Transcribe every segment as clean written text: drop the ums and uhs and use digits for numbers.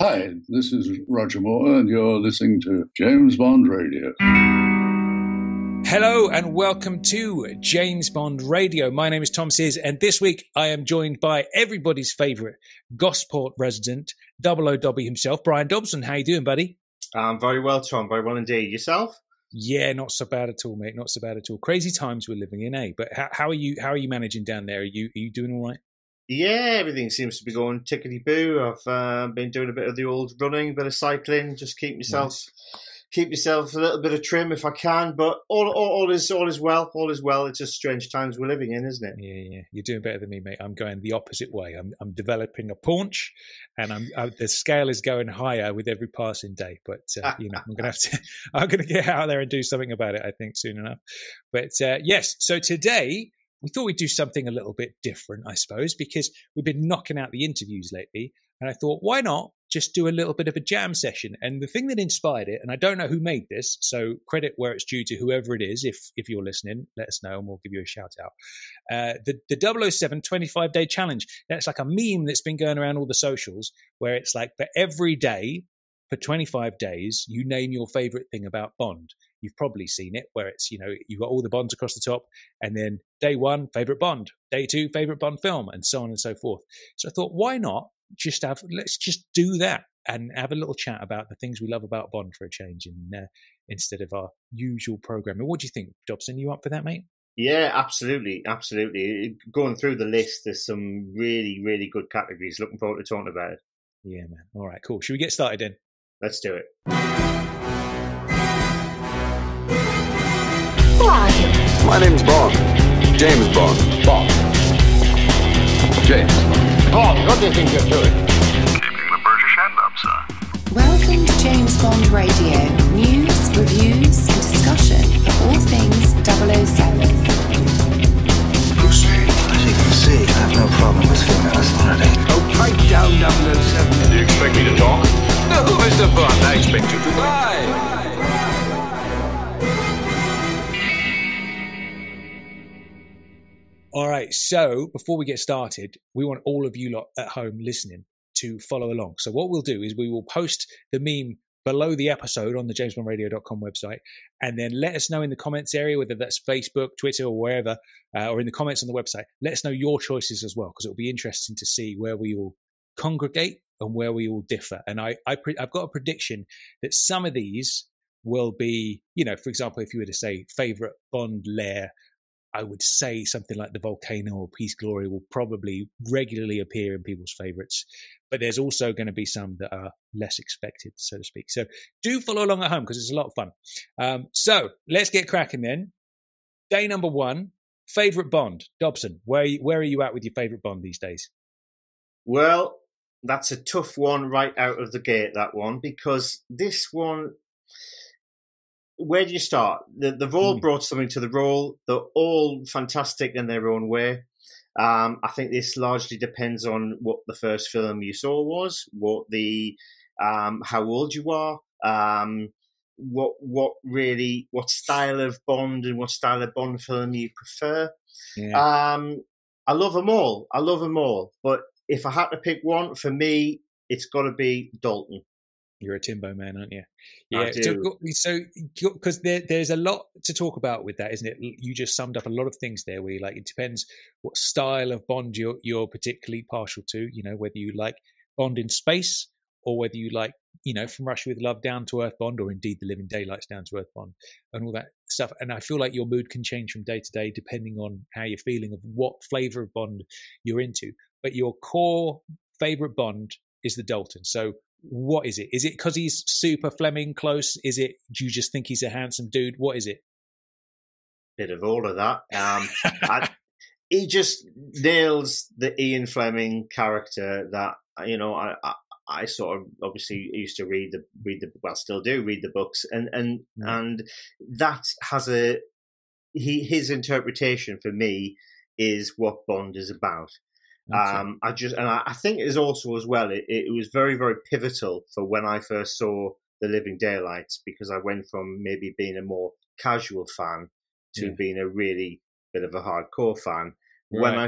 Hi, this is Roger Moore, and you're listening to James Bond Radio. Hello and welcome to James Bond Radio. My name is Tom Sears, and this week I am joined by everybody's favourite Gosport resident, 00 Dobby himself, Brian Dobson. How you doing, buddy? Very well, Tom. Very well indeed. Yourself? Yeah, not so bad at all, mate. Not so bad at all. Crazy times we're living in, eh? But how are you? How are you managing down there? Are you doing all right? Yeah, everything seems to be going tickety-boo. I've been doing a bit of the old running, a bit of cycling, just keep yourself a little bit of trim if I can. But all is well. All is well. It's just strange times we're living in, isn't it? Yeah. You're doing better than me, mate. I'm going the opposite way. I'm developing a paunch, and the scale is going higher with every passing day. But I'm going to get out there and do something about it, I think, soon enough. But yes, so today we thought we'd do something a little bit different, I suppose, because we've been knocking out the interviews lately. And I thought, why not just do a little bit of a jam session? And the thing that inspired it, and I don't know who made this, so credit where it's due to whoever it is. If you're listening, let us know and we'll give you a shout out. The 007 25-day challenge. That's like a meme that's been going around all the socials where it's like for every day, for 25 days, you name your favorite thing about Bond. You've probably seen it where it's, you've got all the Bonds across the top, and then day one, favorite Bond, day two, favorite Bond film, and so on and so forth. So I thought, why not let's just do that and have a little chat about the things we love about Bond for a change instead of our usual programming. What do you think, Dobson? You up for that, mate? Yeah, absolutely. Going through the list, there's some really, really good categories. Looking forward to talking about it. Yeah, man. All right, cool. Should we get started then? Let's do it. My name's Bond. James Bond. Bond. James. Bond, what do you think you're doing? Keeping the British hand up, sir. Welcome to James Bond Radio. News, reviews, and discussion of all things 007. Lucy. As you can see, I have no problem with female authority. Oh, pipe down, 007. Do you expect me to talk? No, Mr. Bond, I expect you to lie. All right, so before we get started, we want all of you lot at home listening to follow along. So what we'll do is we will post the meme below the episode on the jamesbondradio.com website, and then let us know in the comments area, whether that's Facebook, Twitter, or wherever, or in the comments on the website. Let us know your choices as well, because it'll be interesting to see where we all congregate and where we all differ. And I've got a prediction that some of these will be, for example, if you were to say favorite Bond lair, I would say something like the volcano or Peace Glory will probably regularly appear in people's favorites. But there's also going to be some that are less expected, so to speak. So do follow along at home because it's a lot of fun. So let's get cracking then. Day number one, favorite Bond. Dobson, where are you at with your favorite Bond these days? Well, that's a tough one right out of the gate, that one, because this one... Where do you start? They've all brought something to the role. They're all fantastic in their own way. I think this largely depends on what the first film you saw was, what how old you are, what style of Bond and what style of Bond film you prefer. Yeah. I love them all. But if I had to pick one, for me, it's got to be Dalton. You're a Timbo man, aren't you? Yeah. I do. So because there's a lot to talk about with that, isn't it? You just summed up a lot of things there. Where it depends what style of Bond you're particularly partial to. Whether you like Bond in space or whether you like From Russia with Love down to Earth Bond, or indeed The Living Daylights down to Earth Bond, and all that stuff. And I feel like your mood can change from day to day depending on how you're feeling, of what flavour of Bond you're into. But your core favourite Bond is the Dalton. So what is it? Is it because he's super Fleming close? Do you just think he's a handsome dude? What is it? Bit of all of that. He just nails the Ian Fleming character that, I sort of obviously used to read still do read the books, and that has his interpretation for me is what Bond is about. Okay. I think it is also as well. It was very, very pivotal for when I first saw The Living Daylights, because I went from maybe being a more casual fan to being a really bit of a hardcore fan. when I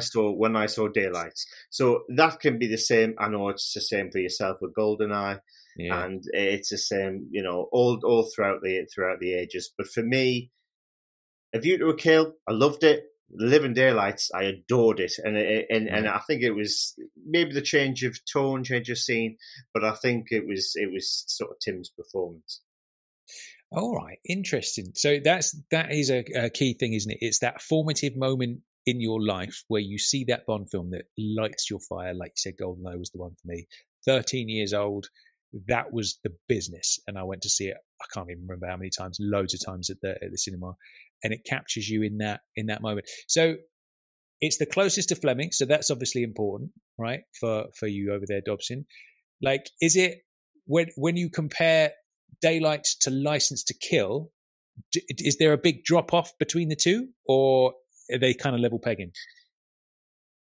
saw Daylights. So that can be the same. I know it's the same for yourself with Goldeneye, and it's the same, all throughout the ages. But for me, A View to a Kill, I loved it. Living Daylights, I adored it, and I think it was maybe the change of tone, change of scene, but I think it was sort of Tim's performance. All right, interesting. So that is a key thing, isn't it? It's that formative moment in your life where you see that Bond film that lights your fire. Like you said, Goldeneye was the one for me. 13 years old, that was the business, and I went to see it. I can't even remember how many times, loads of times at the cinema. And it captures you in that moment. So it's the closest to Fleming, so that's obviously important, right? For you over there, Dobson. Like, is it when you compare Daylight to License to Kill? Is there a big drop off between the two, or are they kind of level pegging?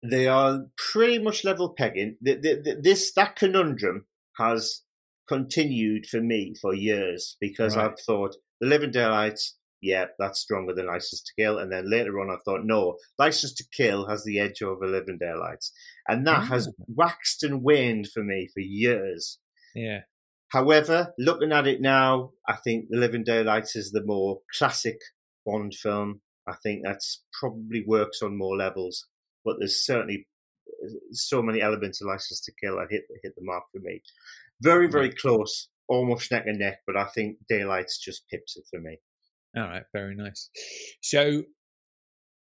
They are pretty much level pegging. That conundrum has continued for me for years because I've thought The Living Daylights. Yeah, that's stronger than License to Kill. And then later on, I thought, no, License to Kill has the edge over Living Daylights. And that has waxed and waned for me for years. Yeah. However, looking at it now, I think The Living Daylights is the more classic Bond film. I think that's probably works on more levels. But there's certainly so many elements of License to Kill that hit the mark for me. Very, very close, almost neck and neck. But I think Daylights just pips it for me. All right, very nice. So,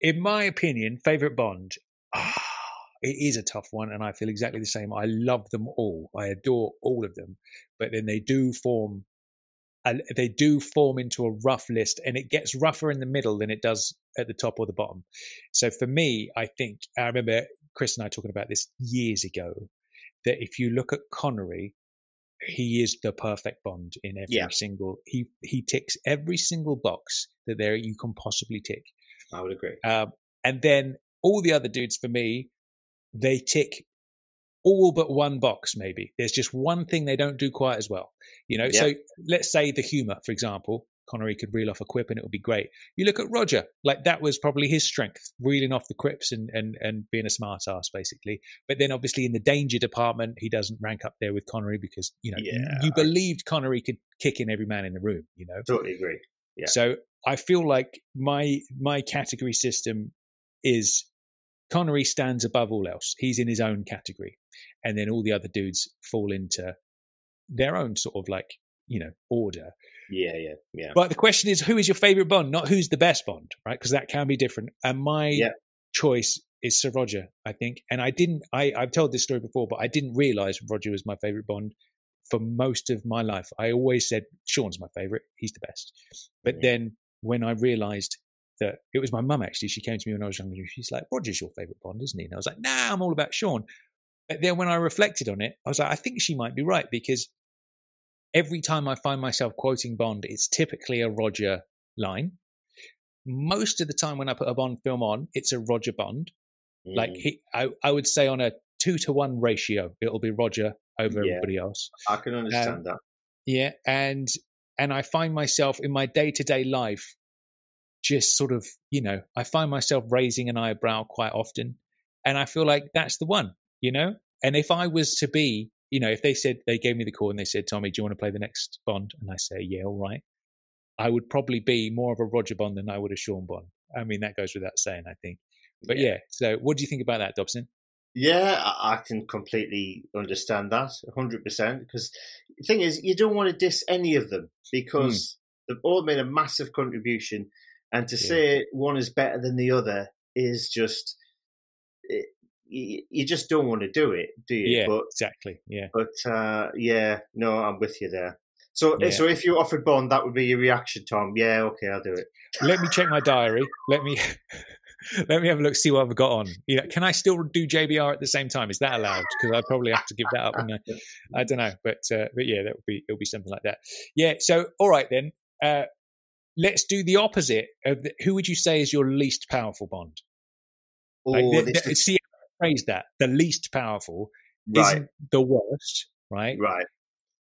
in my opinion, favourite Bond, it is a tough one, and I feel exactly the same. I love them all. I adore all of them, but then they do form into a rough list, and it gets rougher in the middle than it does at the top or the bottom. So for me, I remember Chris and I talking about this years ago, that if you look at Connery, he is the perfect Bond in every single. He ticks every single box that you can possibly tick. I would agree. And then all the other dudes, for me, they tick all but one box. Maybe there's just one thing they don't do quite as well. So let's say the humor, for example. Connery could reel off a quip and it would be great. You look at Roger, like that was probably his strength, reeling off the quips and being a smart ass, basically. But then obviously in the danger department, he doesn't rank up there with Connery because, you believed Connery could kick in every man in the room, Totally agree. Yeah. So I feel like my category system is Connery stands above all else. He's in his own category. And then all the other dudes fall into their own sort of like, order. Yeah. But the question is, who is your favorite Bond? Not who's the best Bond, right? Because that can be different. And my choice is Sir Roger, I think. And I've told this story before, but I didn't realize Roger was my favorite Bond for most of my life. I always said Sean's my favorite. He's the best. But then when I realized that it was my mum, actually, she came to me when I was younger. She's like, Roger's your favorite Bond, isn't he? And I was like, nah, I'm all about Sean. But then when I reflected on it, I was like, I think she might be right, because every time I find myself quoting Bond, it's typically a Roger line. Most of the time when I put a Bond film on, it's a Roger Bond. Like I would say on a 2-to-1 ratio, it'll be Roger over everybody else. I can understand that. Yeah, and I find myself in my day-to-day life just sort of, I find myself raising an eyebrow quite often, and I feel like that's the one, And if I was to be, if they gave me the call and they said, Tommy, do you want to play the next Bond? And I say, yeah, all right. I would probably be more of a Roger Bond than I would a Sean Bond. I mean, that goes without saying, I think. But so what do you think about that, Dobson? Yeah, I can completely understand that, 100%. Because the thing is, you don't want to diss any of them because they've all made a massive contribution. And to say one is better than the other is just... You just don't want to do it, do you? Yeah, exactly. Yeah. But no, I'm with you there. So if you offered Bond, that would be your reaction, Tom. Yeah, okay, I'll do it. Let me check my diary. Let me have a look, see what I've got on. Can I still do JBR at the same time? Is that allowed? Because I'd probably have to give that up. I don't know, but yeah, it'll be something like that. Yeah. So all right then, let's do the opposite. Who would you say is your least powerful Bond? See. Phrase that the least powerful isn't the worst, right? Right.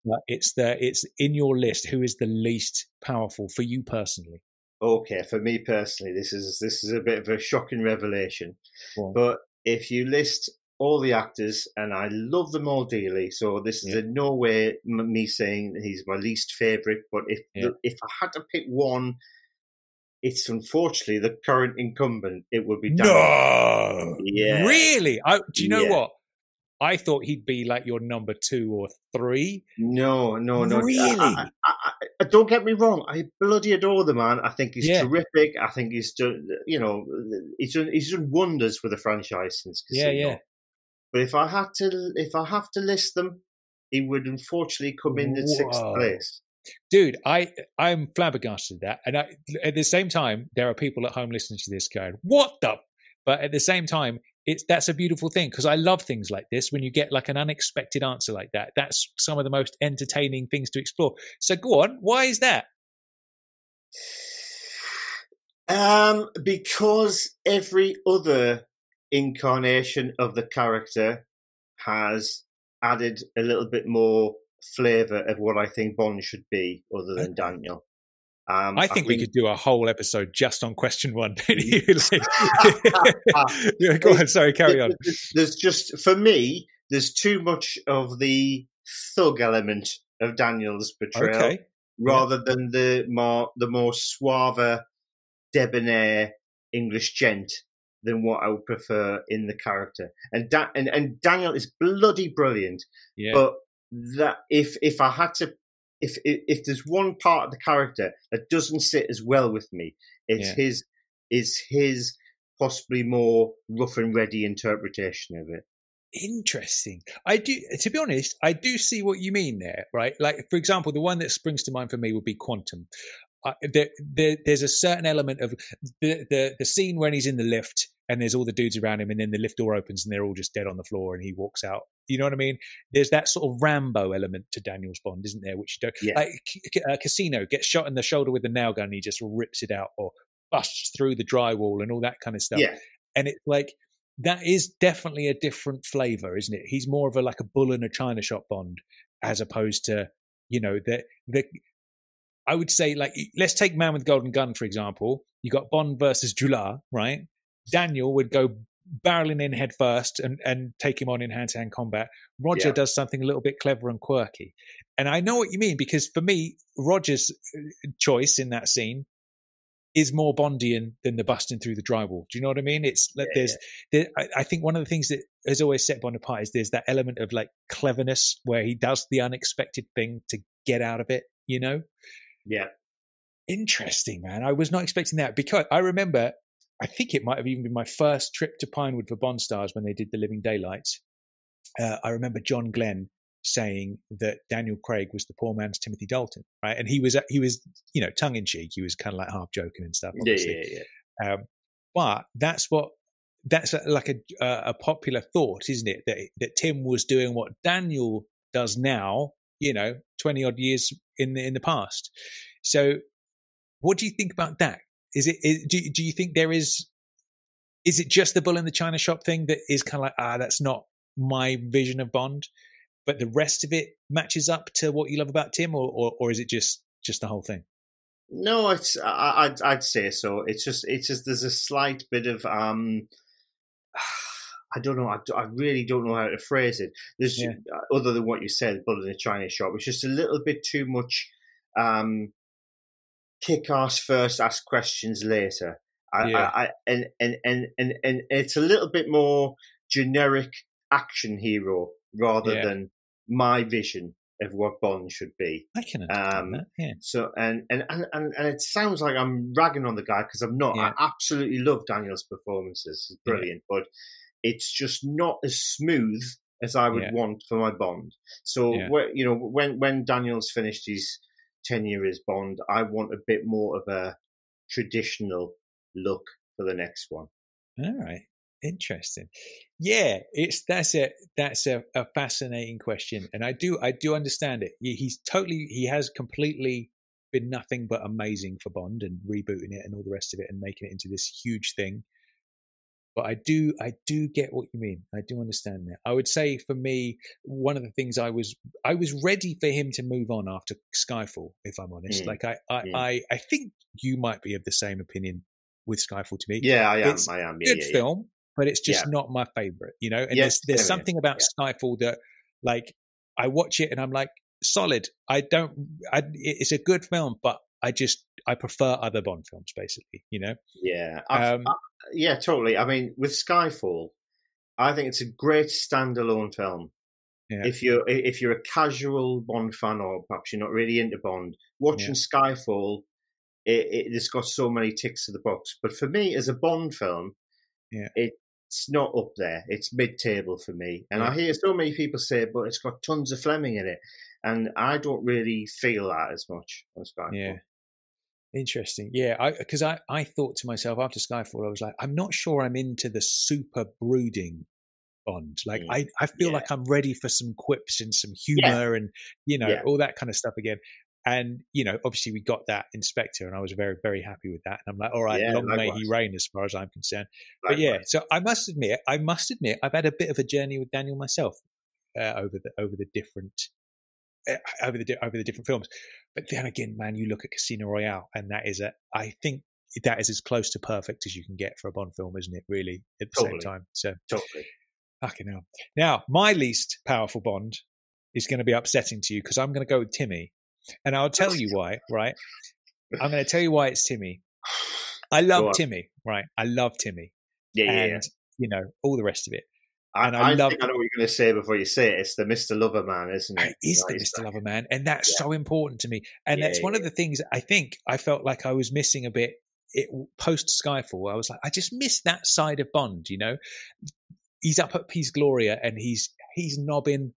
But it's in your list. Who is the least powerful for you personally? Okay, for me personally, this is a bit of a shocking revelation. But if you list all the actors, and I love them all dearly, so this is in no way me saying he's my least favourite. But if I had to pick one, it's unfortunately the current incumbent. It would be Daniel. No, yeah, really. Do you know what? I thought he'd be like your number 2 or 3. No. Really? I don't get me wrong. I bloody adore the man. I think he's terrific. I think he's done, he's done wonders for the franchise since Casino. Yeah. But if I have to list them, he would unfortunately come in at 6th place. Dude, I'm flabbergasted at that. And at the same time, there are people at home listening to this going, what the? But at the same time, that's a beautiful thing, because I love things like this. When you get like an unexpected answer like that, that's some of the most entertaining things to explore. So go on, why is that? Because every other incarnation of the character has added a little bit more flavour of what I think Bond should be, other than Daniel. I think we could do a whole episode just on question 1. Go on, sorry, carry on. There's just, for me, there's too much of the thug element of Daniel's portrayal, rather than the more suave, debonair English gent than what I would prefer in the character. And Daniel is bloody brilliant, but that if I had to. If there's one part of the character that doesn't sit as well with me, it's his possibly more rough and ready interpretation of it. Interesting. I do, to be honest, I do see what you mean there, right? Like, for example, the one that springs to mind for me would be Quantum. There's a certain element of the scene when he's in the lift and there's all the dudes around him, and then the lift door opens and they're all just dead on the floor and he walks out. You know what I mean? There's that sort of Rambo element to Daniel's Bond, isn't there? Which you don't. Like Casino gets shot in the shoulder with a nail gun and he just rips it out, or busts through the drywall and all that kind of stuff. Yeah. And it's like, that is definitely a different flavour, isn't it? He's more of like a bull in a china shop Bond, as opposed to, I would say, like, let's take Man with Golden Gun, for example. You got Bond versus Jula, right? Daniel would go barreling in head first and take him on in hand-to-hand combat. Roger does something a little bit clever and quirky. And I know what you mean, because for me, Roger's choice in that scene is more Bondian than the busting through the drywall. Do you know what I mean? It's like I think one of the things that has always set Bond apart is there's that element of like cleverness where he does the unexpected thing to get out of it, you know? Yeah. Interesting, man. I was not expecting that, because I remember, I think it might have even been my first trip to Pinewood for Bond Stars when they did The Living Daylights. I remember John Glen saying that Daniel Craig was the poor man's Timothy Dalton, right? And he was, tongue in cheek. He was kind of like half joking and stuff. Obviously. Yeah. But that's like a popular thought, isn't it? That Tim was doing what Daniel does now, 20 odd years in the past. So, what do you think about that? Do you think there is it just the bull in the china shop thing that is kind of like, that's not my vision of Bond, but the rest of it matches up to what you love about Tim, or is it just the whole thing? No, I'd say so. It's just there's a slight bit of I don't know. I really don't know how to phrase it. There's other than what you said, bull in the china shop. It's just a little bit too much. Kick ass first, ask questions later. And it's a little bit more generic action hero rather than my vision of what Bond should be. I can understand that. Yeah. So and it sounds like I'm ragging on the guy, because I'm not. I absolutely love Daniel's performances. He's brilliant, but it's just not as smooth as I would want for my Bond. So when Daniel's finished his tenure as Bond, I want a bit more of a traditional look for the next one. All right, interesting. Yeah, that's a fascinating question, and I do understand it. He has completely been nothing but amazing for Bond and rebooting it and all the rest of it and making it into this huge thing. But I do get what you mean. I do understand that. I would say for me, one of the things I was ready for him to move on after Skyfall, if I'm honest. Like I think you might be of the same opinion with Skyfall to me. Yeah, I am. It's a good film, but it's just not my favorite, you know? And there's something about Skyfall that, like, I watch it and I'm like, solid. It's a good film, but I prefer other Bond films, basically, you know? Yeah. Yeah, totally. I mean, with Skyfall, I think it's a great standalone film. Yeah. If you're a casual Bond fan, or perhaps you're not really into Bond, watching Skyfall, it's got so many ticks to the box. But for me, as a Bond film, it's not up there. It's mid-table for me. And I hear so many people say, but it's got tons of Fleming in it. And I don't really feel that as much on Skyfall. Yeah. Interesting. Yeah, because I thought to myself after Skyfall, I was like, I'm not sure I'm into the super brooding Bond. Like, I feel like I'm ready for some quips and some humor and, you know, all that kind of stuff again. And, you know, obviously we got that in Spectre and I was very, very happy with that. And I'm like, all right, long may he reign as far as I'm concerned. But so I must admit, I've had a bit of a journey with Daniel myself over the different films. But then again, man, you look at Casino Royale, and I think that is as close to perfect as you can get for a Bond film, isn't it? Really, at the same time. So totally. Fucking hell. Now, my least powerful Bond is going to be upsetting to you because I'm going to go with Timmy, and I'll tell you why. Right? I'm going to tell you why it's Timmy. I love Timmy. Right? I love Timmy. You know, all the rest of it. And I think I know what you're going to say before you say it. It's the Mr. Lover Man, isn't it? It is the Mr. Lover Man. And that's so important to me. And that's one of the things I think I felt like I was missing a bit post Skyfall. I was like, I just missed that side of Bond, you know? He's up at Peace Gloria and he's knobbing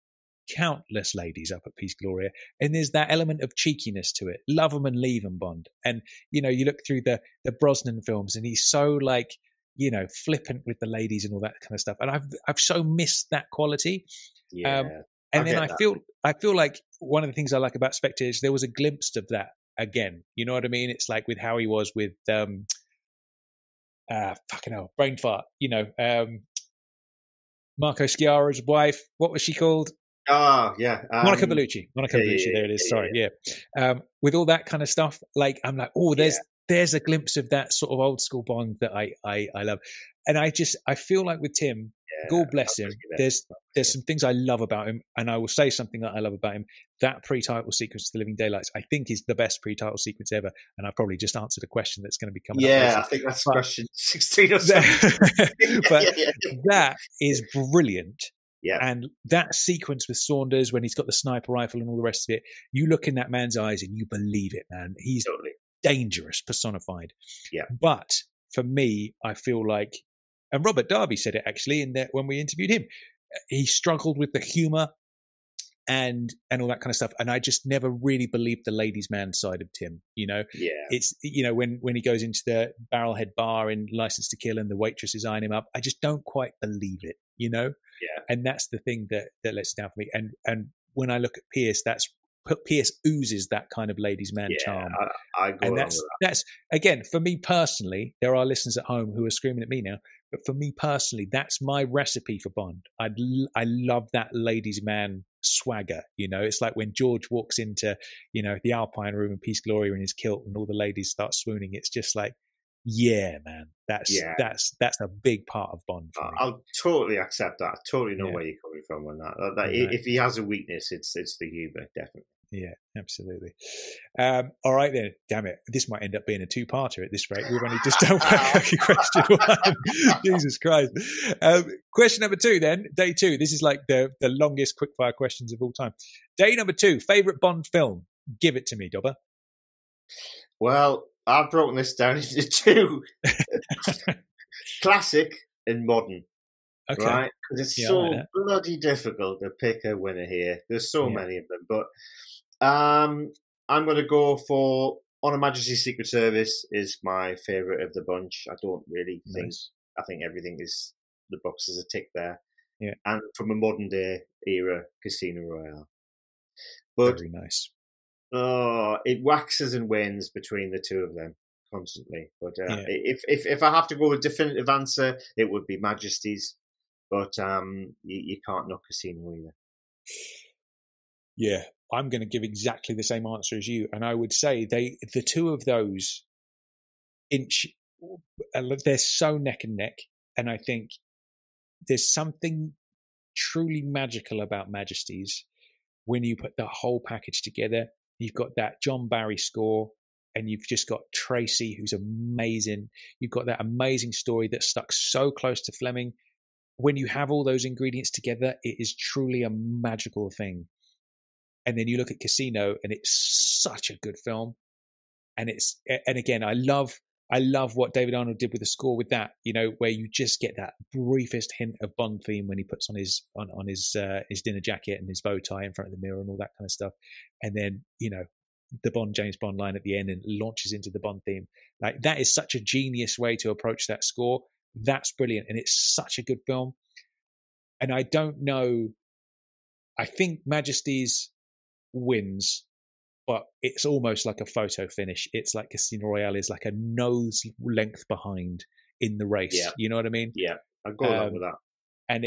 countless ladies up at Peace Gloria. And there's that element of cheekiness to it. Love 'em and leave 'em Bond. And, you know, you look through the Brosnan films and he's so like, you know, flippant with the ladies and all that kind of stuff. And I've so missed that quality. And then I feel like one of the things I like about Spectre is there was a glimpse of that again. You know what I mean? It's like with how he was with, fucking hell, brain fart, you know, Marco Sciarra's wife. What was she called? Monica Bellucci. Monica Bellucci. There it is. Sorry. With all that kind of stuff, like, I'm like, there's a glimpse of that sort of old school Bond that I love. And I feel like with Tim, God bless him, there's some things I love about him, and I will say something that I love about him. That pre-title sequence to The Living Daylights, I think, is the best pre-title sequence ever. And I've probably just answered a question that's going to be coming up. Yeah, I think that's question 16 or something. That is brilliant. Yeah. And that sequence with Saunders when he's got the sniper rifle and all the rest of it, you look in that man's eyes and you believe it, man. He's dangerous personified. Yeah. But for me, I feel like, and Robert Davi said it actually in that when we interviewed him, he struggled with the humor and all that kind of stuff. And I just never really believed the ladies' man side of Tim, you know? Yeah. It's, you know, when he goes into the Barrelhead bar in License to Kill and the waitresses eyeing him up, I just don't quite believe it, you know? Yeah. And that's the thing that lets it down for me. And when I look at Pierce, Pierce oozes that kind of ladies' man charm. I go and that's again, for me personally, there are listeners at home who are screaming at me now, but for me personally, that's my recipe for Bond. I love that ladies' man swagger. You know, it's like when George walks into, you know, the Alpine room in Peace Gloria in his kilt and all the ladies start swooning. It's just like, yeah, man, that's a big part of Bond for me. I'll totally accept that. I totally know where you're coming from on that. If he has a weakness, it's the humor, definitely. Yeah, absolutely. All right then. Damn it, this might end up being a two-parter at this rate. We've only just done question one. Jesus Christ. Question number 2 then. Day 2. This is like the longest quickfire questions of all time. Day number 2. Favorite Bond film? Give it to me, Dobber. Well, I've broken this down into 2. Classic and modern. Okay. Right? Because it's so bloody difficult to pick a winner here. There's so many of them. But I'm going to go for On Her Majesty's Secret Service is my favourite of the bunch. I don't really think... I think everything is... The box is a tick there. Yeah. And from a modern day era, Casino Royale. But very nice. It waxes and wanes between the two of them. constantly. But if I have to go with a definitive answer, it would be Majesty's. But you can't knock Casino either. Yeah, I'm going to give exactly the same answer as you, and I would say the two of those they're so neck and neck, and I think there's something truly magical about Majesty's when you put the whole package together. You've got that John Barry score, and you've just got Tracy, who's amazing. You've got that amazing story that's stuck so close to Fleming. When you have all those ingredients together, it is truly a magical thing. And then you look at Casino, and it's such a good film. And again, I love what David Arnold did with the score with that, where you just get that briefest hint of Bond theme when he puts on his dinner jacket and his bow tie in front of the mirror and all that kind of stuff. And then, the James Bond line at the end and launches into the Bond theme. Like, that is such a genius way to approach that score. That's brilliant. And it's such a good film. And I don't know, I think Majesty's wins, but it's almost like a photo finish. It's like Casino Royale is like a nose length behind in the race. Yeah. You know what I mean? Yeah, I'd go along with that. And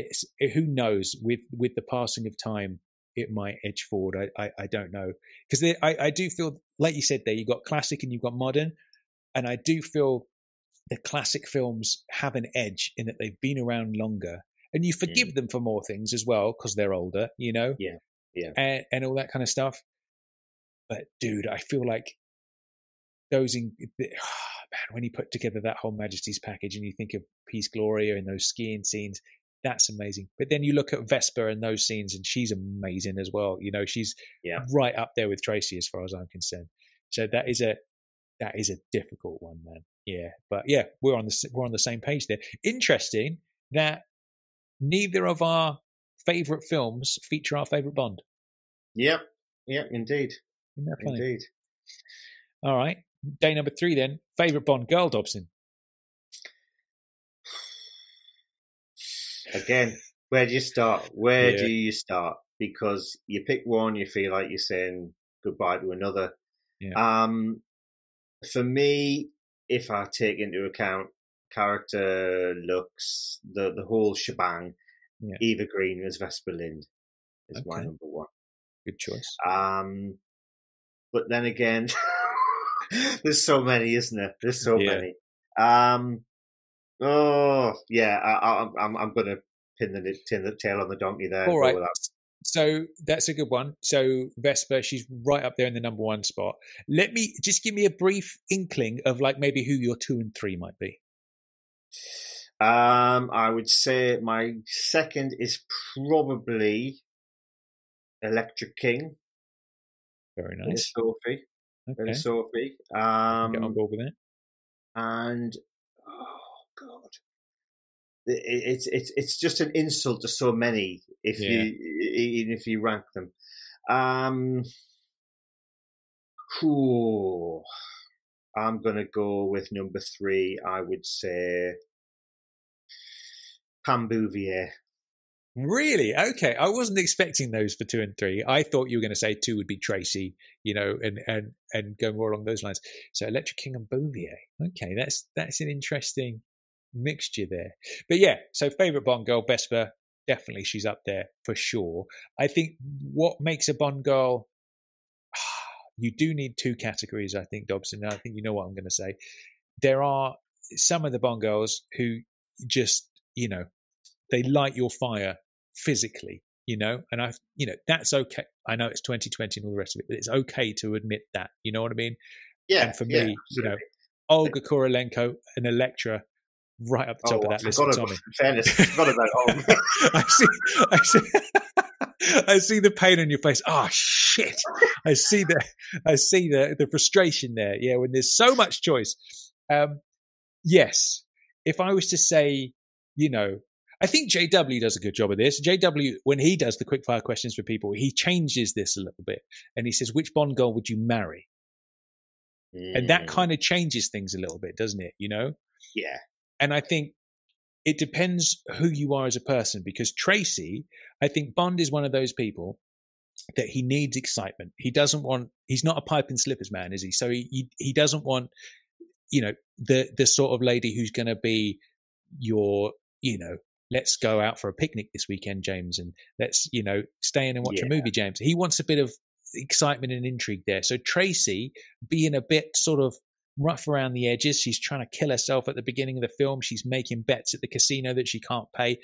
who knows, with the passing of time, it might edge forward. I don't know. Because I do feel, like you said there, you've got classic and you've got modern. And I do feel the classic films have an edge in that they've been around longer. And you forgive them for more things as well because they're older, Yeah. Yeah. And all that kind of stuff. But dude, I feel like when you put together that whole Majesty's package and you think of Peace Gloria and those skiing scenes, that's amazing. But then you look at Vesper and those scenes, and she's amazing as well. She's right up there with Tracy as far as I'm concerned. So that is a difficult one, man. Yeah, but yeah, we're on the same page there. Interesting that neither of our favorite films feature our favorite Bond. Yep, indeed. Isn't that funny? Indeed. All right, day number 3 then. Favorite Bond girl, Dobson. Again, where do you start? Where do you start? Because you pick one, you feel like you're saying goodbye to another. Yeah. For me, if I take into account character, looks, the whole shebang, Eva Green as Vesper Lind is my number one. Good choice. But then again, there's so many, isn't there? There's so many. I'm going to pin the tail on the donkey there. All right. So that's a good one. So Vesper, she's right up there in the number 1 spot. Let me just give me a brief inkling of like maybe who your 2 and 3 might be. I would say my second is probably Electric King. Very nice. Sophie. Okay. Sophie. Get on board with that. And oh god, it's just an insult to so many if you rank them. I'm gonna go with number 3. I would say Pam Bouvier. Really? Okay. I wasn't expecting those for 2 and 3. I thought you were going to say 2 would be Tracy, and go more along those lines. So Electric King and Bouvier. Okay, that's an interesting mixture there. But yeah, so favourite Bond girl, Vesper, definitely she's up there for sure. I think what makes a Bond girl, you do need 2 categories, I think, Dobson. I think you know what I'm going to say. There are some of the Bond girls who just, they light your fire physically, and that's okay. I know it's 2020 and all the rest of it, but it's okay to admit that, you know what I mean? Yeah. And for me, Olga Kurylenko and Elektra right up the top of that list. Tommy. Fairness, forgot about Olga. I see the pain on your face. Oh shit! I see the frustration there. Yeah, when there's so much choice. Yes, if I was to say, I think JW does a good job of this. JW, when he does the quickfire questions for people, he changes this a little bit. And he says, which Bond girl would you marry? And that kind of changes things a little bit, doesn't it? Yeah. And I think it depends who you are as a person, because Tracy, I think Bond is one of those people that he needs excitement. He's not a pipe and slippers man, is he? So he doesn't want the sort of lady who's going to be your, let's go out for a picnic this weekend, James, and let's, stay in and watch a movie, James. He wants a bit of excitement and intrigue there. So Tracy, being a bit sort of rough around the edges, she's trying to kill herself at the beginning of the film. She's making bets at the casino that she can't pay.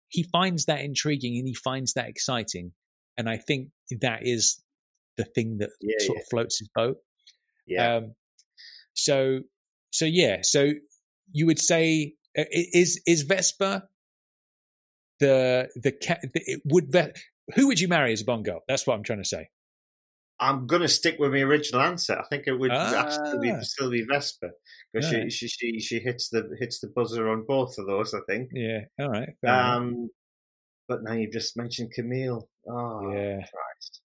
He finds that intriguing and he finds that exciting. And I think that is the thing that sort of floats his boat. Yeah. So you would say, is Vesper who would you marry as a Bond girl? That's what I'm trying to say. I'm going to stick with my original answer. I think it would still be Vesper, because she hits the buzzer on both of those, I think. Yeah, all right. But now you've just mentioned Camille. Oh, yeah. Christ.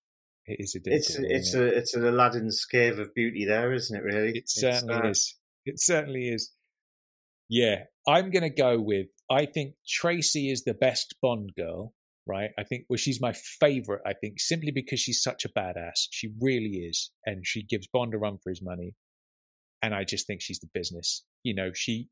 It is a difficult it's an Aladdin's cave of beauty there, isn't it, really? It certainly is. It certainly is. Yeah, I'm going to go with, I think Tracy is the best Bond girl, right? I think, she's my favorite, I think, simply because she's such a badass. She really is. And she gives Bond a run for his money. And I just think she's the business. She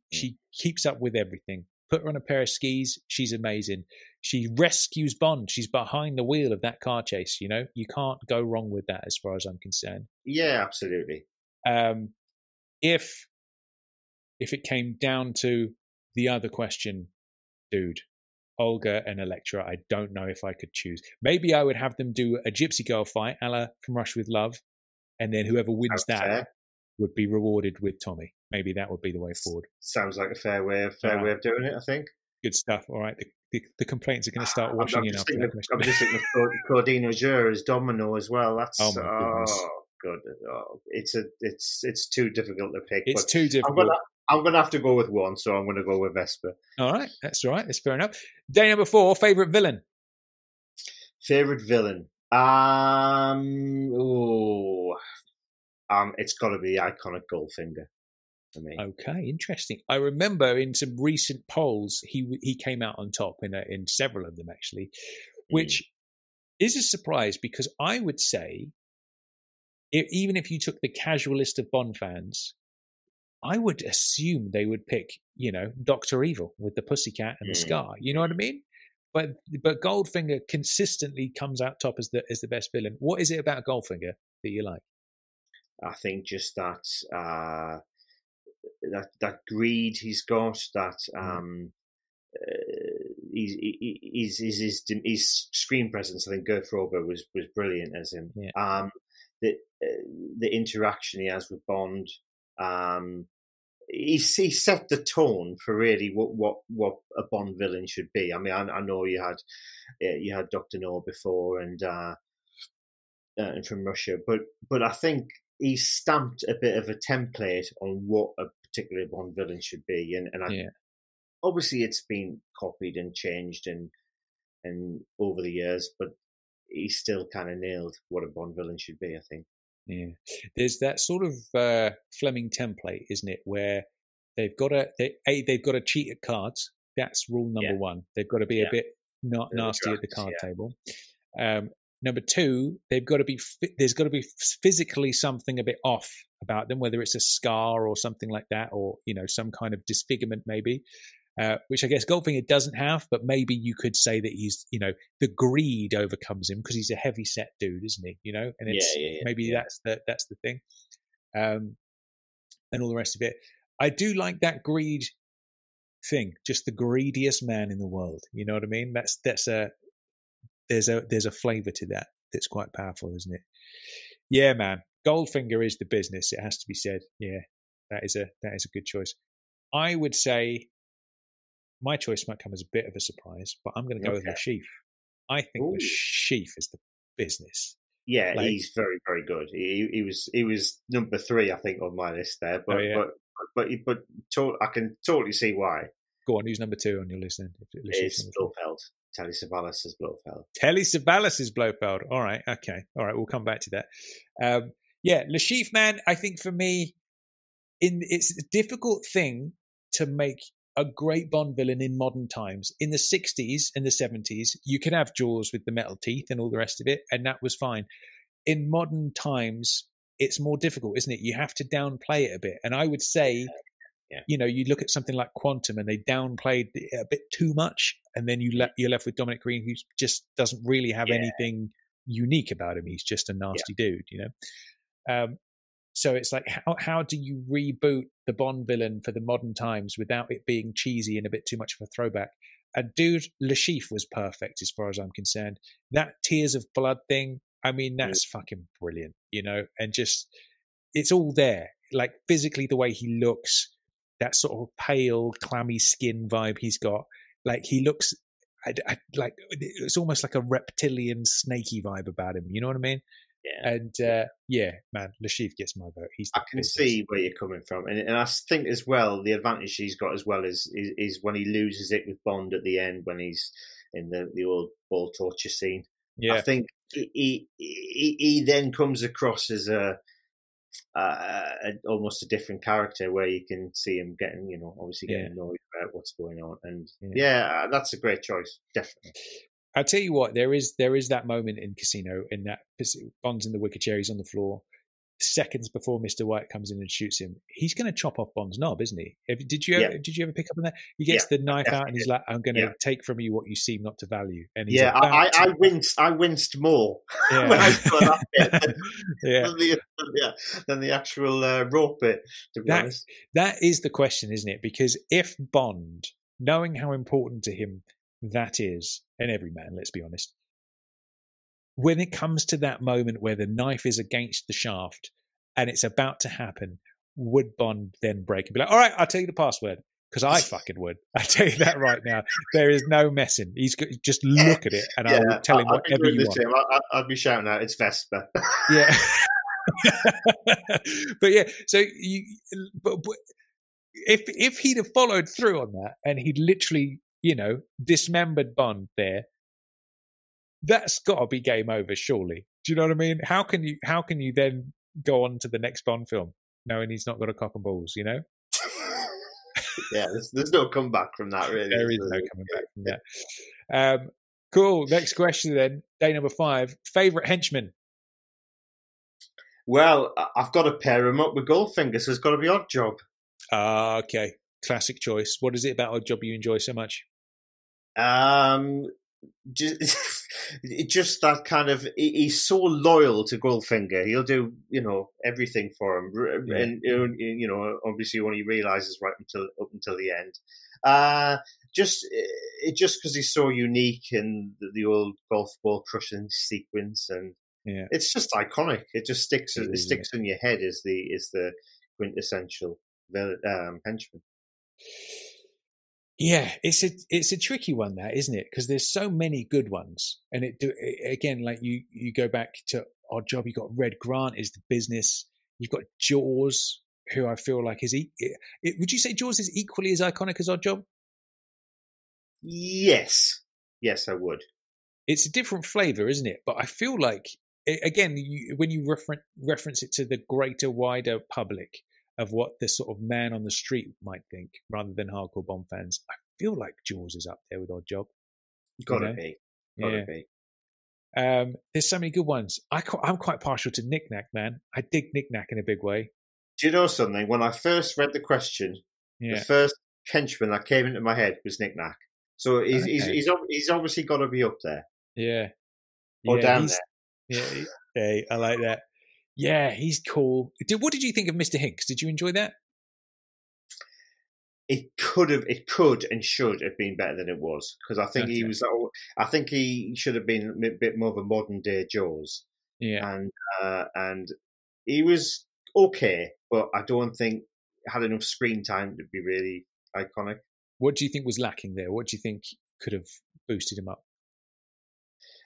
keeps up with everything. Put her on a pair of skis. She's amazing. She rescues Bond. She's behind the wheel of that car chase. You can't go wrong with that as far as I'm concerned. Yeah, absolutely. If it came down to the other question, dude, Olga and Elektra, I don't know if I could choose. Maybe I would have them do a gypsy girl fight, a la From Russia with Love, and then whoever wins would be rewarded with Tommy. Maybe that would be the way forward. Sounds like a fair way of doing it, I think. Good stuff. All right. The complaints are going to start washing in after that question. I'm just thinking of Claudine Auger as Domino as well. That's good. Oh, it's too difficult to pick. It's too difficult. I'm going to have to go with one, so I'm going to go with Vesper. All right. That's all right. That's fair enough. Day number 4, favourite villain. Favourite villain? It's got to be the iconic Goldfinger for me. Okay, interesting. I remember in some recent polls, he came out on top in several of them, actually, which is a surprise, because I would say, even if you took the casual list of Bond fans, I would assume they would pick, Dr. Evil with the pussycat and the scar. You know what I mean? But Goldfinger consistently comes out top as the best villain. What is it about Goldfinger that you like? I think just that that greed he's got, that his screen presence. I think Gert Frobe was brilliant as him. Yeah. The interaction he has with Bond. He set the tone for really what a Bond villain should be. I mean, I know you had Dr. No before and From Russia, but I think he stamped a bit of a template on what a particular Bond villain should be, and obviously it's been copied and changed and over the years, but he still kind of nailed what a Bond villain should be, I think. Yeah, there's that sort of Fleming template, isn't it, where they've got to cheat at cards. That's rule number one. They've got to be a bit nasty at the card table. Number 2, there's got to be physically something a bit off about them, whether it's a scar or something like that, or some kind of disfigurement maybe. Which I guess Goldfinger doesn't have, but maybe you could say that he's, the greed overcomes him because he's a heavy set dude, isn't he? And it's that's the thing, and all the rest of it. I do like that greed thing, just the greediest man in the world. You know what I mean? There's a flavour to that that's quite powerful, isn't it? Yeah, man. Goldfinger is the business. It has to be said. Yeah, that is a good choice. I would say. My choice might come as a bit of a surprise, but I'm going to go with Lashif. I think Lashif is the business. Yeah, he's very, very good. He was number 3, I think, on my list there. But I can totally see why. Go on, who's number 2 on your list then? It's Blofeld. Telly Savalas is Blofeld. Telly Savalas is Blofeld. All right, okay. All right, we'll come back to that. Lashif, man, I think for me, it's a difficult thing to make a great Bond villain in modern times. In the 60s and the 70s, you could have Jaws with the metal teeth and all the rest of it, and that was fine. In modern times, it's more difficult, isn't it? You have to downplay it a bit. And I would say, you look at something like Quantum and they downplayed it a bit too much. And then you're left with Dominic Green, who just doesn't really have anything unique about him. He's just a nasty dude, So it's like, how do you reboot the Bond villain for the modern times without it being cheesy and a bit too much of a throwback? And dude, Le Chiffre was perfect as far as I'm concerned. That Tears of Blood thing, I mean, that's fucking brilliant, and just, it's all there. Like physically the way he looks, that sort of pale, clammy skin vibe he's got. Like he looks, like it's almost like a reptilian, snaky vibe about him. You know what I mean? Yeah. And man, Le Chiffre gets my vote. I can see where you're coming from, and I think as well the advantage he's got as well is when he loses it with Bond at the end when he's in the old ball torture scene. Yeah, I think he then comes across as almost a different character where you can see him getting getting annoyed about what's going on, and that's a great choice, definitely. I'll tell you what, there is that moment in Casino in that Bond's in the wicker chair, he's on the floor. Seconds before Mr. White comes in and shoots him, he's going to chop off Bond's knob, isn't he? Did you ever pick up on that? He gets the knife out and he's like, "I'm going to take from you what you seem not to value." And he's I winced more when I saw that bit than the actual rope bit. To be honest, that is the question, isn't it? Because if Bond, knowing how important to him that is, and every man, let's be honest, when it comes to that moment where the knife is against the shaft and it's about to happen, would Bond then break and be like, "All right, I'll tell you the password"? Because I fucking would. I tell you that right now. There is no messing. He's just look at it, and I will tell him whatever you want. I'd be shouting out, "It's Vesper." Yeah. But yeah, so but if he'd have followed through on that and he'd literally, dismembered Bond there, that's got to be game over, surely. Do you know what I mean? How can you then go on to the next Bond film knowing he's not got a cock and balls? Yeah, there's no comeback from that, really. There is no coming back from that. Cool. Next question then. Day number 5. Favorite henchman? Well, I've got to pair him up with Goldfinger, so it's got to be Oddjob. Okay. Classic choice. What is it about Oddjob you enjoy so much? Just that kind of, he's so loyal to Goldfinger. He'll do, everything for him, and obviously when he realizes up until the end. Just because he's so unique in the old golf ball crushing sequence, and it's just iconic. It just sticks. It sticks in your head as the quintessential henchman. Yeah, it's a tricky one, that, isn't it? Because there's so many good ones, and again, like you go back to Oddjob. You've got Red Grant is the business. You've got Jaws, who I feel like would you say Jaws is equally as iconic as Oddjob? Yes, I would. It's a different flavour, isn't it? But I feel like, again, when you reference it to the greater, wider public of what the sort of man on the street might think, rather than hardcore Bond fans, I feel like Jaws is up there with Oddjob. Gotta be. There's so many good ones. I'm quite partial to Knick Knack, man. I dig Knick Knack in a big way. Do you know something? When I first read the question, the first henchman that came into my head was Knick Knack. So he's obviously got to be up there. Yeah. Or down there. Yeah, I like that. Yeah, he's cool. What did you think of Mr. Hinks? Did you enjoy that? It could and should have been better than it was, because I think he should have been a bit more of a modern day Jaws. Yeah, and he was okay, but I don't think had enough screen time to be really iconic. What do you think was lacking there? What do you think could have boosted him up?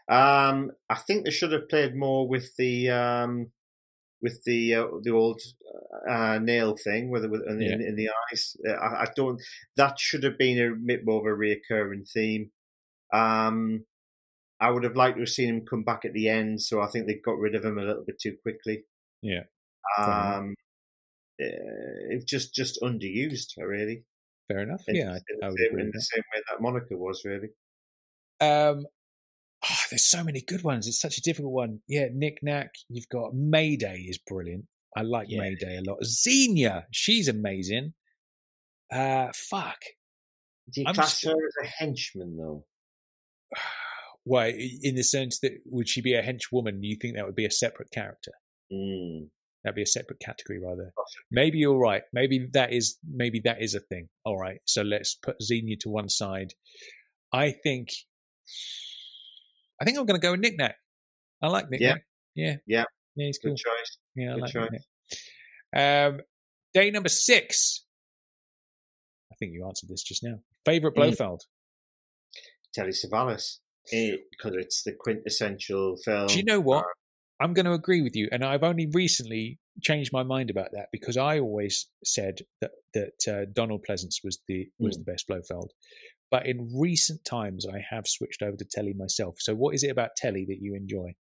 I think they should have played more with the old nail thing, in the eyes. I don't. That should have been a bit more of a reoccurring theme. I would have liked to have seen him come back at the end, so I think they got rid of him a little bit too quickly. Yeah. It's just underused, really. Fair enough. I would agree in the same way that Monica was, really. Oh, there's so many good ones. It's such a difficult one. Yeah, Knick Knack. You've got Mayday is brilliant. I like Mayday a lot. Xenia, she's amazing. Fuck. Do you class her as a henchman, though? Why? In the sense that, would she be a henchwoman? You think that would be a separate character? That'd be a separate category, rather. Maybe you're right. Maybe that is a thing. All right. So let's put Xenia to one side. I think I'm going to go with Knick Knack. I like Knick Knack. Yeah, he's cool. Good choice. Yeah, I like choice. Knick Knack. Day number 6. I think you answered this just now. Favorite Blofeld? Telly Savalas, because it's the quintessential film. Do you know what? I'm going to agree with you, and I've only recently changed my mind about that, because I always said that Donald Pleasance was the best Blofeld. But in recent times, I have switched over to Telly myself. So what is it about Telly that you enjoy?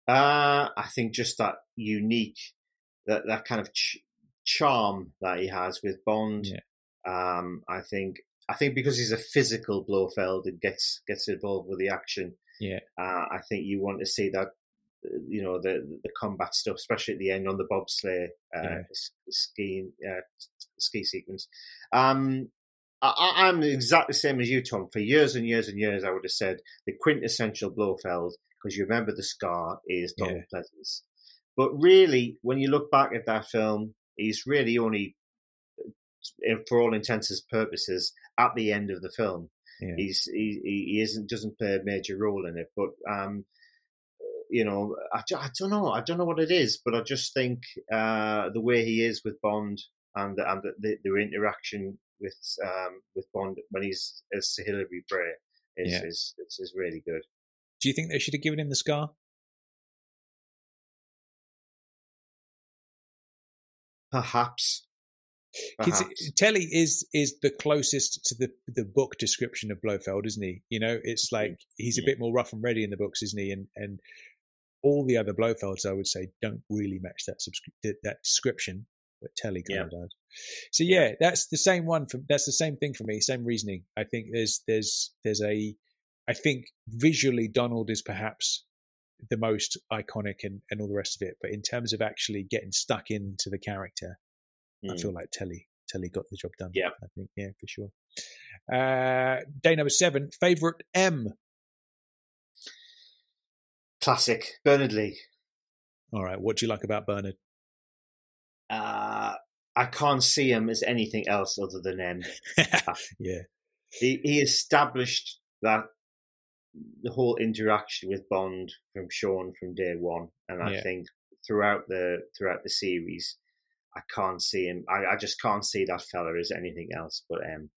I think just that unique, that kind of charm that he has with Bond. Yeah. I think because he's a physical Blofeld, it gets involved with the action. Yeah. I think you want to see that, the combat stuff, especially at the end on the bobsleigh ski sequence. I'm exactly the same as you, Tom. For years and years and years, I would have said the quintessential Blofeld, because you remember the scar, is Donald Pleasance. But really, when you look back at that film, he's really only, for all intents and purposes, at the end of the film. Yeah. He doesn't play a major role in it. But I don't know what it is, but I just think the way he is with Bond and their interaction with Bond when he's as Sir Hilary Bray is really good. Do you think they should have given him the scar? Perhaps. Telly is the closest to the book description of Blofeld, isn't he? It's like he's a bit more rough and ready in the books, isn't he? And all the other Blofelds, I would say, don't really match that description, but Telly kind of does. So that's the same one. That's the same thing for me. Same reasoning. I think I think visually Donald is perhaps the most iconic and all the rest of it, but in terms of actually getting stuck into the character, I feel like Telly got the job done. Yeah, I think for sure. Day number 7. Favorite M. Classic Bernard Lee. All right, what do you like about Bernard? I can't see him as anything else other than M. Yeah, he established that the whole interaction with Bond from Sean from day one, and I think throughout the series, I can't see him. I just can't see that fella as anything else but M.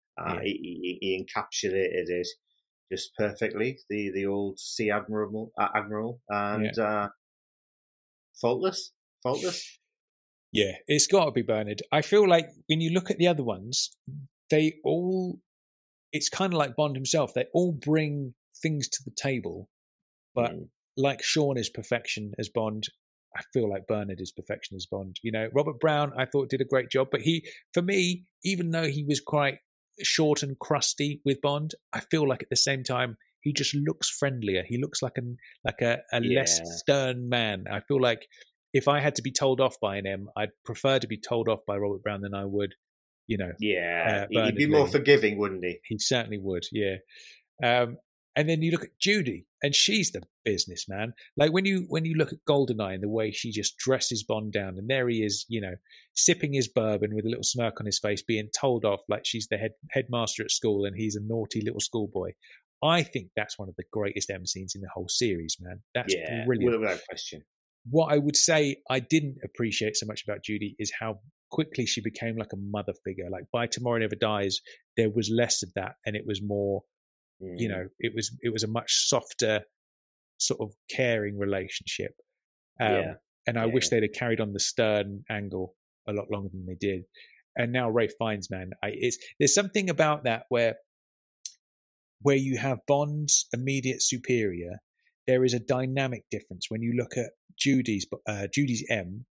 He encapsulated it just perfectly. The old sea admiral, and faultless. Yeah, it's got to be Bernard. I feel like when you look at the other ones, it's kind of like Bond himself. They all bring things to the table, but like Sean is perfection as Bond, I feel like Bernard is perfection as Bond. Robert Brown, I thought did a great job, but for me, even though he was quite short and crusty with Bond, I feel like at the same time he just looks friendlier. He looks like a less stern man. I feel like if I had to be told off by an M, I'd prefer to be told off by Robert Brown than I would, he'd be more forgiving, wouldn't he? He certainly would, yeah. And then you look at Judy, and she's the businessman. Like when you look at Goldeneye and the way she just dresses Bond down, and there he is, sipping his bourbon with a little smirk on his face, being told off like she's the headmaster at school and he's a naughty little schoolboy. I think that's one of the greatest M scenes in the whole series, man. That's brilliant. Without question. What I would say I didn't appreciate so much about Judy is how quickly she became like a mother figure. Like by Tomorrow Never Dies, there was less of that, and it was more, it was a much softer sort of caring relationship. And I wish they'd have carried on the stern angle a lot longer than they did. And now Ralph Fiennes, man, there's something about that where you have Bond's immediate superior. There is a dynamic difference when you look at Judy's M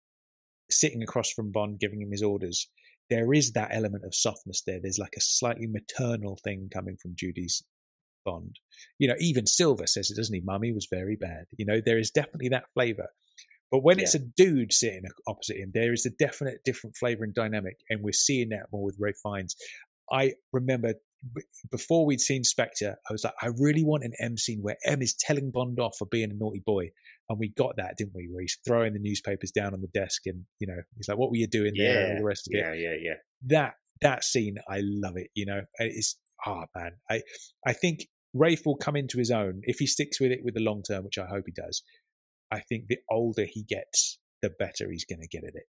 sitting across from Bond giving him his orders. There is that element of softness there. There's like a slightly maternal thing coming from Judy's Bond. Even Silver says it, doesn't he? Mummy was very bad. There is definitely that flavor. But when it's a dude sitting opposite him, there is a definite different flavor and dynamic, and we're seeing that more with Ralph Fiennes. I remember before we'd seen Spectre, I was like, I really want an M scene where M is telling Bond off for being a naughty boy. And we got that, didn't we? Where he's throwing the newspapers down on the desk and, he's like, what were you doing there? And all the rest of it. Yeah. That scene, I love it, It's, man. I think Rafe will come into his own if he sticks with it with the long term, which I hope he does. I think the older he gets, the better he's going to get at it,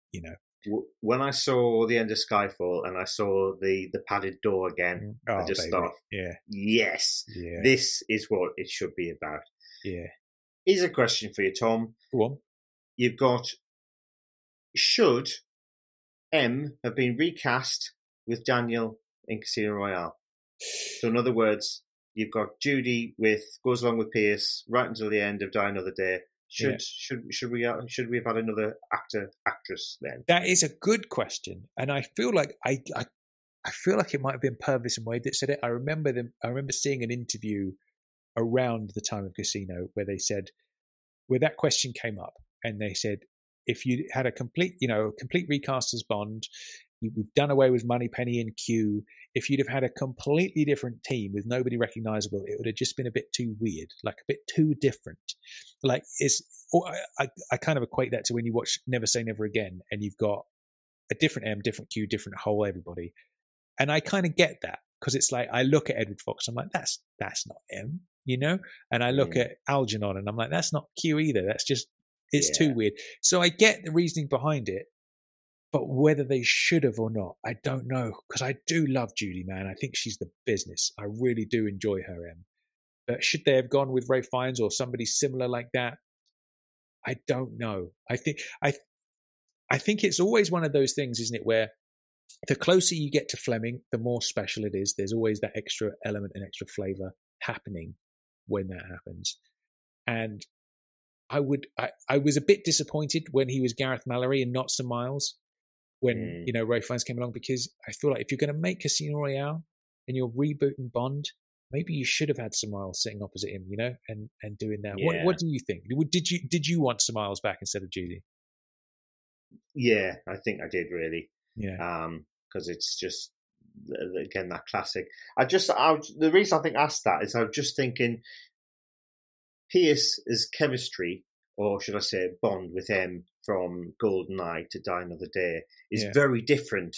When I saw the end of Skyfall and I saw the padded door again, I just thought, yes, this is what it should be about. Yeah. Here's a question for you, Tom. Go on. You've got, should M have been recast with Daniel in Casino Royale? So in other words, you've got Judy goes along with Pierce right until the end of Die Another Day. Should we have had another actress then? That is a good question, and I feel like I feel like it might have been Purvis and Wade that said it. I remember seeing an interview around the time of Casino where they said, where that question came up, and they said, if you had a complete recast as Bond, we've done away with Moneypenny and Q. If you'd have had a completely different team with nobody recognizable, it would have just been a bit too weird, like a bit too different. Like I kind of equate that to when you watch Never Say Never Again, and you've got a different M, different Q, different whole everybody. And I kind of get that, because it's like, I look at Edward Fox, I'm like, that's not M, And I look at Algernon and I'm like, that's not Q either. That's just, it's too weird. So I get the reasoning behind it. But whether they should have or not, I don't know. Because I do love Judy, man. I think she's the business. I really do enjoy her, M. But should they have gone with Ralph Fiennes or somebody similar like that? I don't know. I think it's always one of those things, isn't it, where the closer you get to Fleming, the more special it is. There's always that extra element and extra flavour happening when that happens. And I was a bit disappointed when he was Gareth Mallory and not Sir Miles. When Ralph Fiennes came along, because I feel like if you're going to make Casino Royale and you're rebooting Bond, maybe you should have had Sir Miles sitting opposite him, and doing that. Yeah. What do you think? Did you want Sir Miles back instead of Judy? Yeah, I think I did, really. Yeah. Because it's just, again, that classic. The reason I think I asked that is I'm just thinking Pierce's chemistry, or should I say Bond with M from Goldeneye to Die Another Day, is very different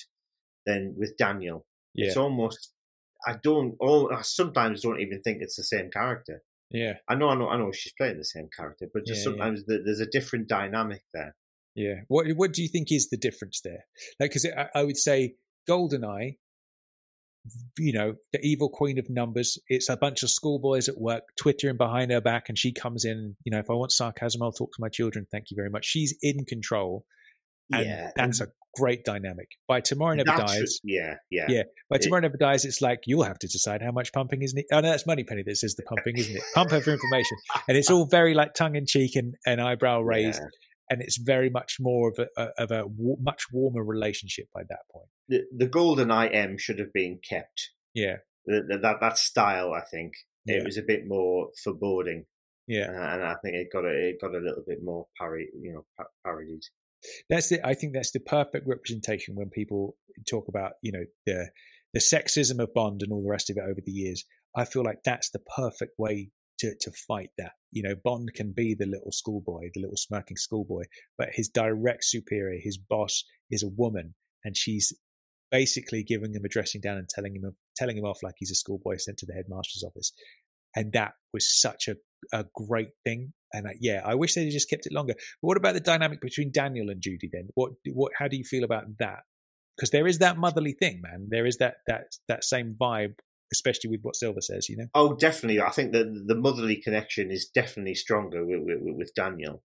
than with Daniel. Yeah. It's almost, I sometimes don't even think it's the same character. Yeah. I know she's playing the same character, but just sometimes there's a different dynamic there. Yeah. What do you think is the difference there? Like, because I would say Goldeneye, the evil queen of numbers, it's a bunch of schoolboys at work twittering behind her back, and she comes in, if I want sarcasm, I'll talk to my children, thank you very much. She's in control, and that's a great dynamic. By Tomorrow Never Dies, by Tomorrow Never Dies, it's like, you'll have to decide how much pumping, isn't it? Oh no, that's Moneypenny that says the pumping, isn't it? Pump her for information. And it's all very like tongue-in-cheek and eyebrow raised. And it's very much more of a much warmer relationship by that point. The Goldeneye M should have been kept. Yeah, that style, I think, it was a bit more foreboding. Yeah, and I think it got a little bit more parodied. That's it. I think that's the perfect representation when people talk about the sexism of Bond and all the rest of it over the years. I feel like that's the perfect way to fight that. Bond can be the little schoolboy, the little smirking schoolboy, but his direct superior, his boss, is a woman, and she's basically giving him a dressing down and telling him off like he's a schoolboy sent to the headmaster's office. And that was such a great thing. And I wish they'd just kept it longer. But what about the dynamic between Daniel and Judy then? How do you feel about that? Because there is that motherly thing, man. There is that same vibe, especially with what Silver says, Oh, definitely. I think that the motherly connection is definitely stronger with Daniel.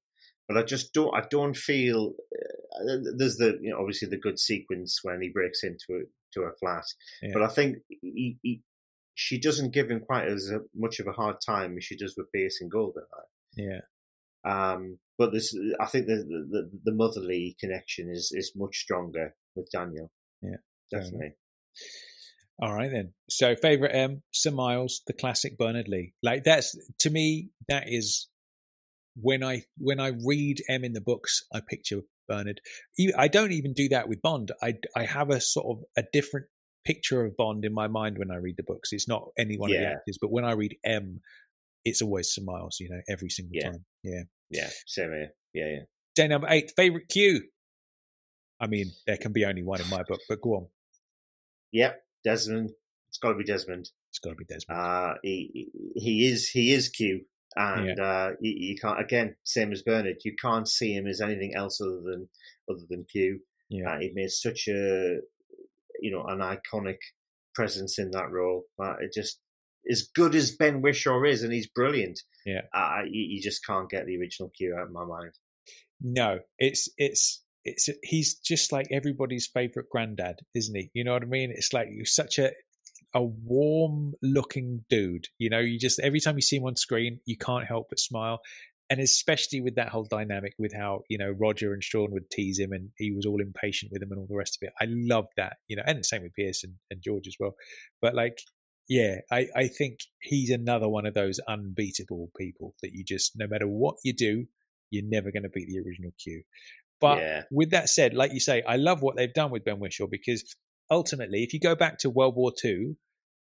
But I don't feel there's obviously the good sequence when he breaks into her flat. Yeah. But I think she doesn't give him quite as much of a hard time as she does with Pierce and Goldeneye. Yeah. But I think the motherly connection is much stronger with Daniel. Yeah, definitely. All right then. So favorite M, Sir Miles, the classic Bernard Lee. Like that's, to me, that is when I read M in the books, I picture Bernard. I don't even do that with Bond. I have a sort of a different picture of Bond in my mind when I read the books. It's not any one of the actors, but when I read M, it's always Sir Miles, you know, every single time. Yeah, same here. Yeah. Day number 8, favorite Q. I mean, there can be only one in my book, but go on. Yep, Desmond. It's got to be Desmond. It's got to be Desmond. He is Q, and you can't, again, same as Bernard. You can't see him as anything else other than Q. Yeah, he made such an iconic presence in that role. It just, as good as Ben Whishaw is, and he's brilliant. Yeah, you just can't get the original Q out of my mind. No, he's just like everybody's favorite granddad, isn't he? You know what I mean? It's like you're such a warm looking dude. You know, you just, every time you see him on screen, you can't help but smile. And especially with that whole dynamic with how, you know, Roger and Sean would tease him and he was all impatient with him and all the rest of it. I love that, you know, and the same with Pierce and George as well. But like, yeah, I think he's another one of those unbeatable people that you just, no matter what you do, you're never going to beat the original Q. But with that said, like you say, I love what they've done with Ben Whishaw, because ultimately, if you go back to World War II,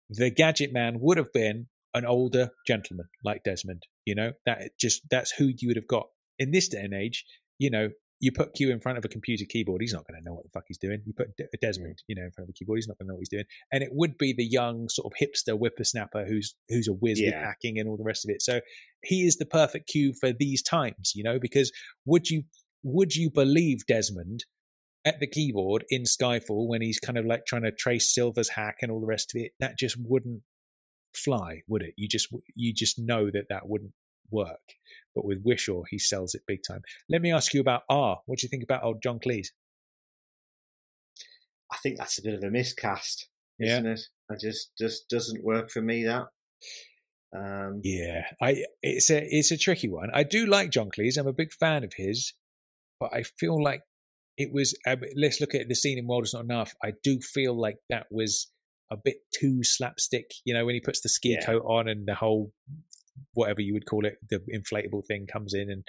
the Gadget Man would have been an older gentleman like Desmond. You know, that's who you would have got. In this day and age, you know, you put Q in front of a computer keyboard, he's not going to know what the fuck he's doing. You put Desmond, you know, in front of a keyboard, he's not going to know what he's doing. And it would be the young sort of hipster whippersnapper who's a whiz with hacking and all the rest of it. So he is the perfect Q for these times, you know, because would you believe Desmond at the keyboard in Skyfall when he's kind of like trying to trace Silver's hack and all the rest of it? That just wouldn't fly, would it? You just know that wouldn't work. But with Whishaw, he sells it big time. Let me ask you about R. What do you think about old John Cleese? I think that's a bit of a miscast, isn't it? It just doesn't work for me, that. It's a tricky one. I do like John Cleese. I'm a big fan of his, but I feel like it was. Let's look at the scene in World Is Not Enough. I do feel like that was a bit too slapstick. You know, when he puts the ski coat on and the whole, whatever you would call it, the inflatable thing comes in and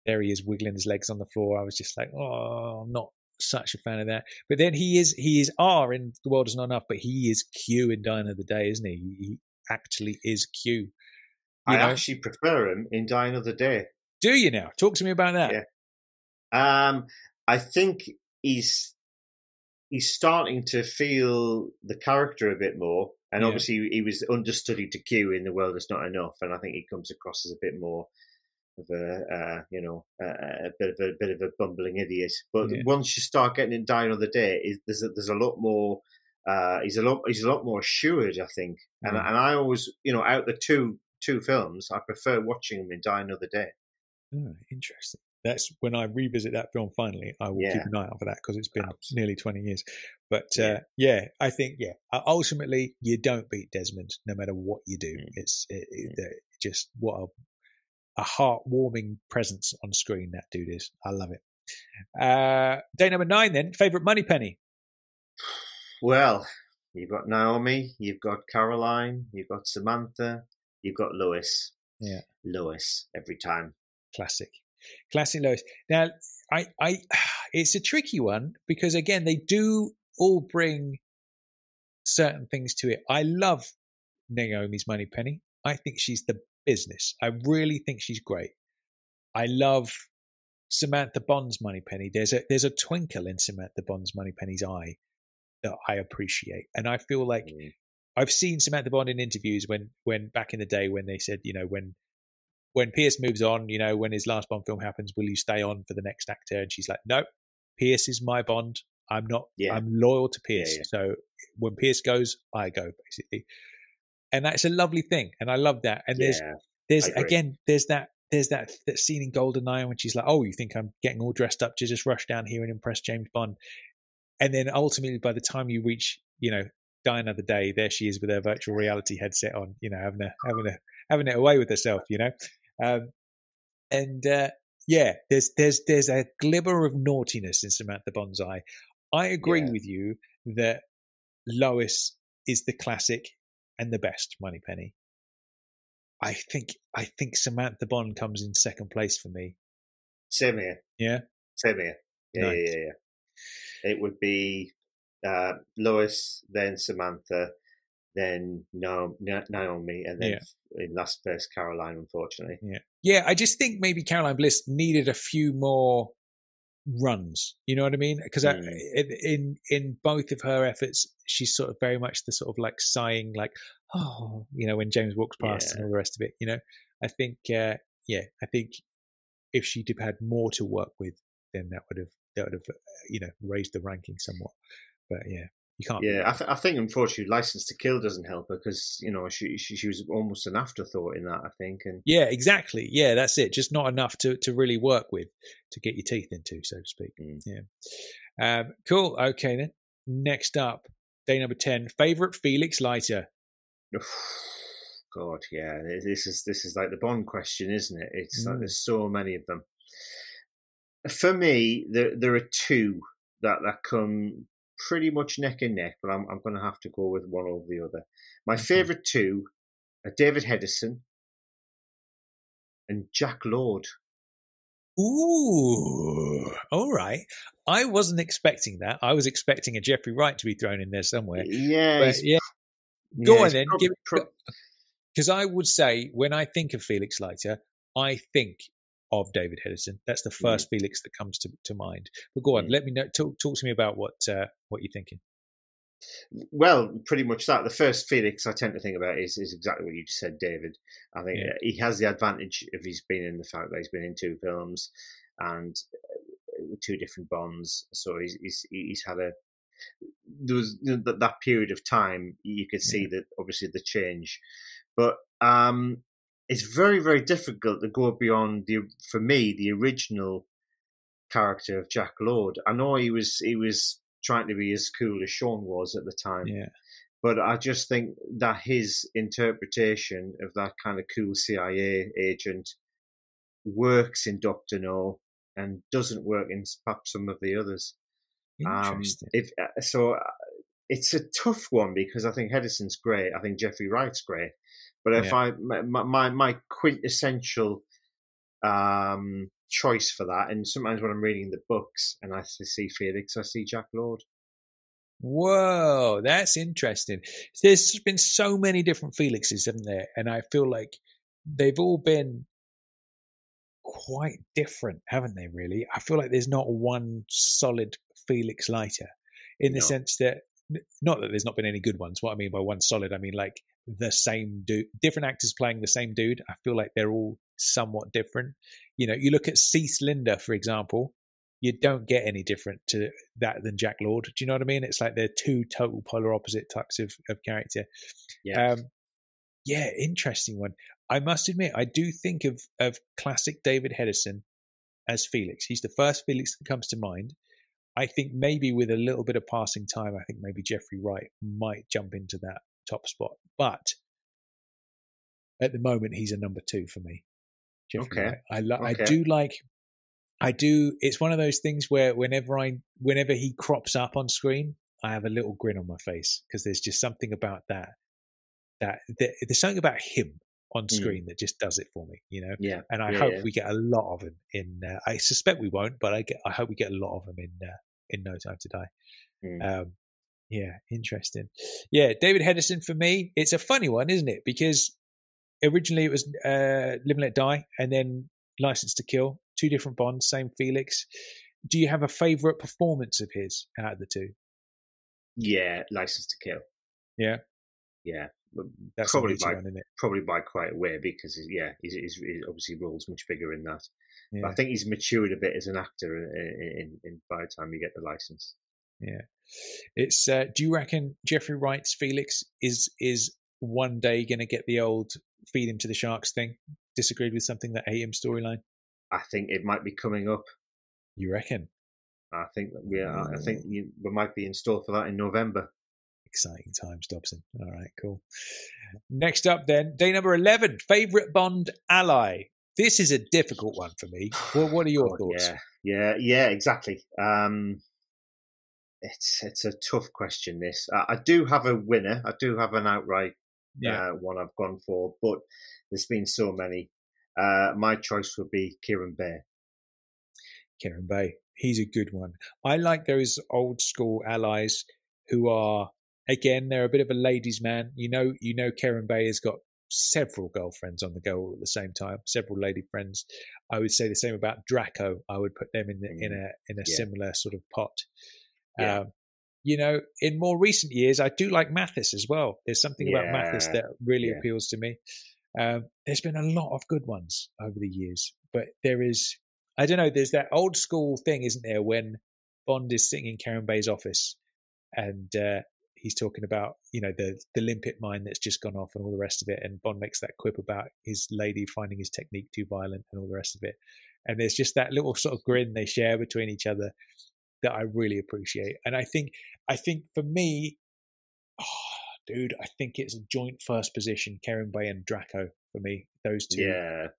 there he is wiggling his legs on the floor. I was just like, oh, I'm not such a fan of that. But then he is R in The World Is Not Enough, but he is Q in Die Another Day, isn't he? He actually is Q. I actually prefer him in Die Another Day. Do you now? Talk to me about that. Yeah. I think he's starting to feel the character a bit more. And obviously he was understudy to Q in The World Is Not Enough. And I think he comes across as a bit more of a bit of a bumbling idiot. But once you start getting in Die Another Day, there's a lot more, he's a lot more assured, I think. And I always, you know, out the two films, I prefer watching him in Die Another Day. Oh, interesting. That's when I revisit that film finally, I will keep an eye out for that, because it's been nearly 20 years. But I think, ultimately you don't beat Desmond no matter what you do. It's just what a heartwarming presence on screen that dude is. I love it. Day number 9 then, favourite Moneypenny. Well, you've got Naomi, you've got Caroline, you've got Samantha, you've got Lois. Yeah. Lois, every time. Classic Lois. Now, it's a tricky one, because again, they do all bring certain things to it. I love Naomi's Moneypenny. I think she's the business. I really think she's great. I love Samantha Bond's Moneypenny. There's a twinkle in Samantha Bond's Moneypenny's eye that I appreciate, and I feel like I've seen Samantha Bond in interviews when back in the day when they said, you know, when Pierce moves on, you know, when his last Bond film happens, will you stay on for the next actor? And she's like, no, Pierce is my Bond. I'm not. I'm loyal to Pierce. So when Pierce goes, I go, basically. And that's a lovely thing, and I love that. And there's that scene in Goldeneye when she's like, oh, you think I'm getting all dressed up to just rush down here and impress James Bond? And then ultimately, by the time you reach, you know, Die Another Day, there she is with her virtual reality headset on, you know, having it away with herself, you know. There's a glimmer of naughtiness in Samantha Bond's eye. I agree with you that Lois is the classic and the best Moneypenny. I think Samantha Bond comes in second place for me. Same here. Yeah? Same here. Yeah, Nice. yeah. It would be Lois, then Samantha, then Naomi, and then in last place Caroline, unfortunately. Yeah, I just think maybe Caroline Bliss needed a few more runs. You know what I mean? Because in both of her efforts, she's sort of very much the sort of like sighing, like, oh, you know, when James walks past and all the rest of it. You know, I think, I think if she'd have had more to work with, then that would have raised the ranking somewhat. But yeah, you can't. Yeah, I think unfortunately, License to Kill doesn't help her because she was almost an afterthought in that. I think. And yeah, exactly. Yeah, that's it. Just not enough to really work with, to get your teeth into, so to speak. Yeah. Cool. Okay then. Next up, day number 10. Favorite Felix Leiter. God, yeah. This is like the Bond question, isn't it? It's like there's so many of them. For me, there are two that come pretty much neck and neck, but I'm going to have to go with one over the other. My favourite two are David Hedison and Jack Lord. Ooh, all right. I wasn't expecting that. I was expecting a Jeffrey Wright to be thrown in there somewhere. Yeah. Go on then. Because I would say, when I think of Felix Leiter, I think of David Hedison. That's the first Felix that comes to mind. But go on, let me know. Talk to me about what you're thinking. Well, pretty much that. The first Felix I tend to think about is exactly what you just said, David. I think he has the advantage of he's been in the fact that he's been in 2 films and 2 different Bonds. So he's had there was that period of time you could see that obviously the change, but it's very, very difficult to go beyond for me the original character of Jack Lord. I know he was trying to be as cool as Sean was at the time, but I just think that his interpretation of that kind of cool CIA agent works in Dr. No and doesn't work in perhaps some of the others. Interesting. It's a tough one because I think Hedison's great. I think Jeffrey Wright's great. But if my quintessential choice for that, and sometimes when I'm reading the books and I see Felix, I see Jack Lord. Whoa, that's interesting. There's been so many different Felixes, haven't there? And I feel like they've all been quite different, haven't they, really? I feel like there's not one solid Felix Leiter in the sense that, not that there's not been any good ones. What I mean by one solid, I mean like the same dude, different actors playing the same dude. I feel like they're all somewhat different. You know, you look at Cease Linder, for example, you don't get any different to that than Jack Lord. Do you know what I mean? It's like they're 2 total polar opposite types of character. Yeah. Interesting one. I must admit, I do think of classic David Hedison as Felix. He's the first Felix that comes to mind. I think maybe with a little bit of passing time, I think maybe Jeffrey Wright might jump into that top spot. But at the moment, he's a number 2 for me. Jeffrey Wright. I do. It's one of those things where whenever he crops up on screen, I have a little grin on my face because there's just something about that there's something about him on screen that just does it for me, you know. Yeah. And I hope we get a lot of him in. I suspect we won't, but I hope we get a lot of him in No Time to Die. Interesting. Yeah, David Hedison for me, it's a funny one, isn't it? Because originally it was Live and Let Die, and then License to Kill. 2 different Bonds, same Felix. Do you have a favourite performance of his out of the 2? Yeah, License to Kill. Yeah. Yeah. That's probably by quite a way because he's obviously roles much bigger in that. Yeah. But I think he's matured a bit as an actor in by the time you get the license. Yeah, it's. Do you reckon Jeffrey Wright's Felix is one day going to get the old feed him to the sharks thing? Disagreed with something that ate him storyline. I think it might be coming up. You reckon? I think I think we might be in store for that in November. Exciting times, Dobson. All right, cool. Next up then, day number 11, favourite Bond ally. This is a difficult one for me. What are your thoughts? Yeah, exactly. It's a tough question. This I do have a winner. I do have an outright one I've gone for, but there's been so many. My choice would be Kieran Bay. Kieran Bay, he's a good one. I like those old school allies who are, again, they're a bit of a ladies' man. You know, Kieran Bay has got several girlfriends on the go all at the same time, several lady friends. I would say the same about Draco. I would put them in a similar sort of pot. Yeah. In more recent years, I do like Mathis as well. There's something about Mathis that really appeals to me. There's been a lot of good ones over the years, but there is, I don't know, there's that old school thing, isn't there, when Bond is sitting in Karen Bay's office and he's talking about, the limpet mine that's just gone off and all the rest of it, and Bond makes that quip about his lady finding his technique too violent and all the rest of it. And there's just that little sort of grin they share between each other that I really appreciate. And I think for me, I think it's a joint first position, Karen Bay and Draco for me. Those two,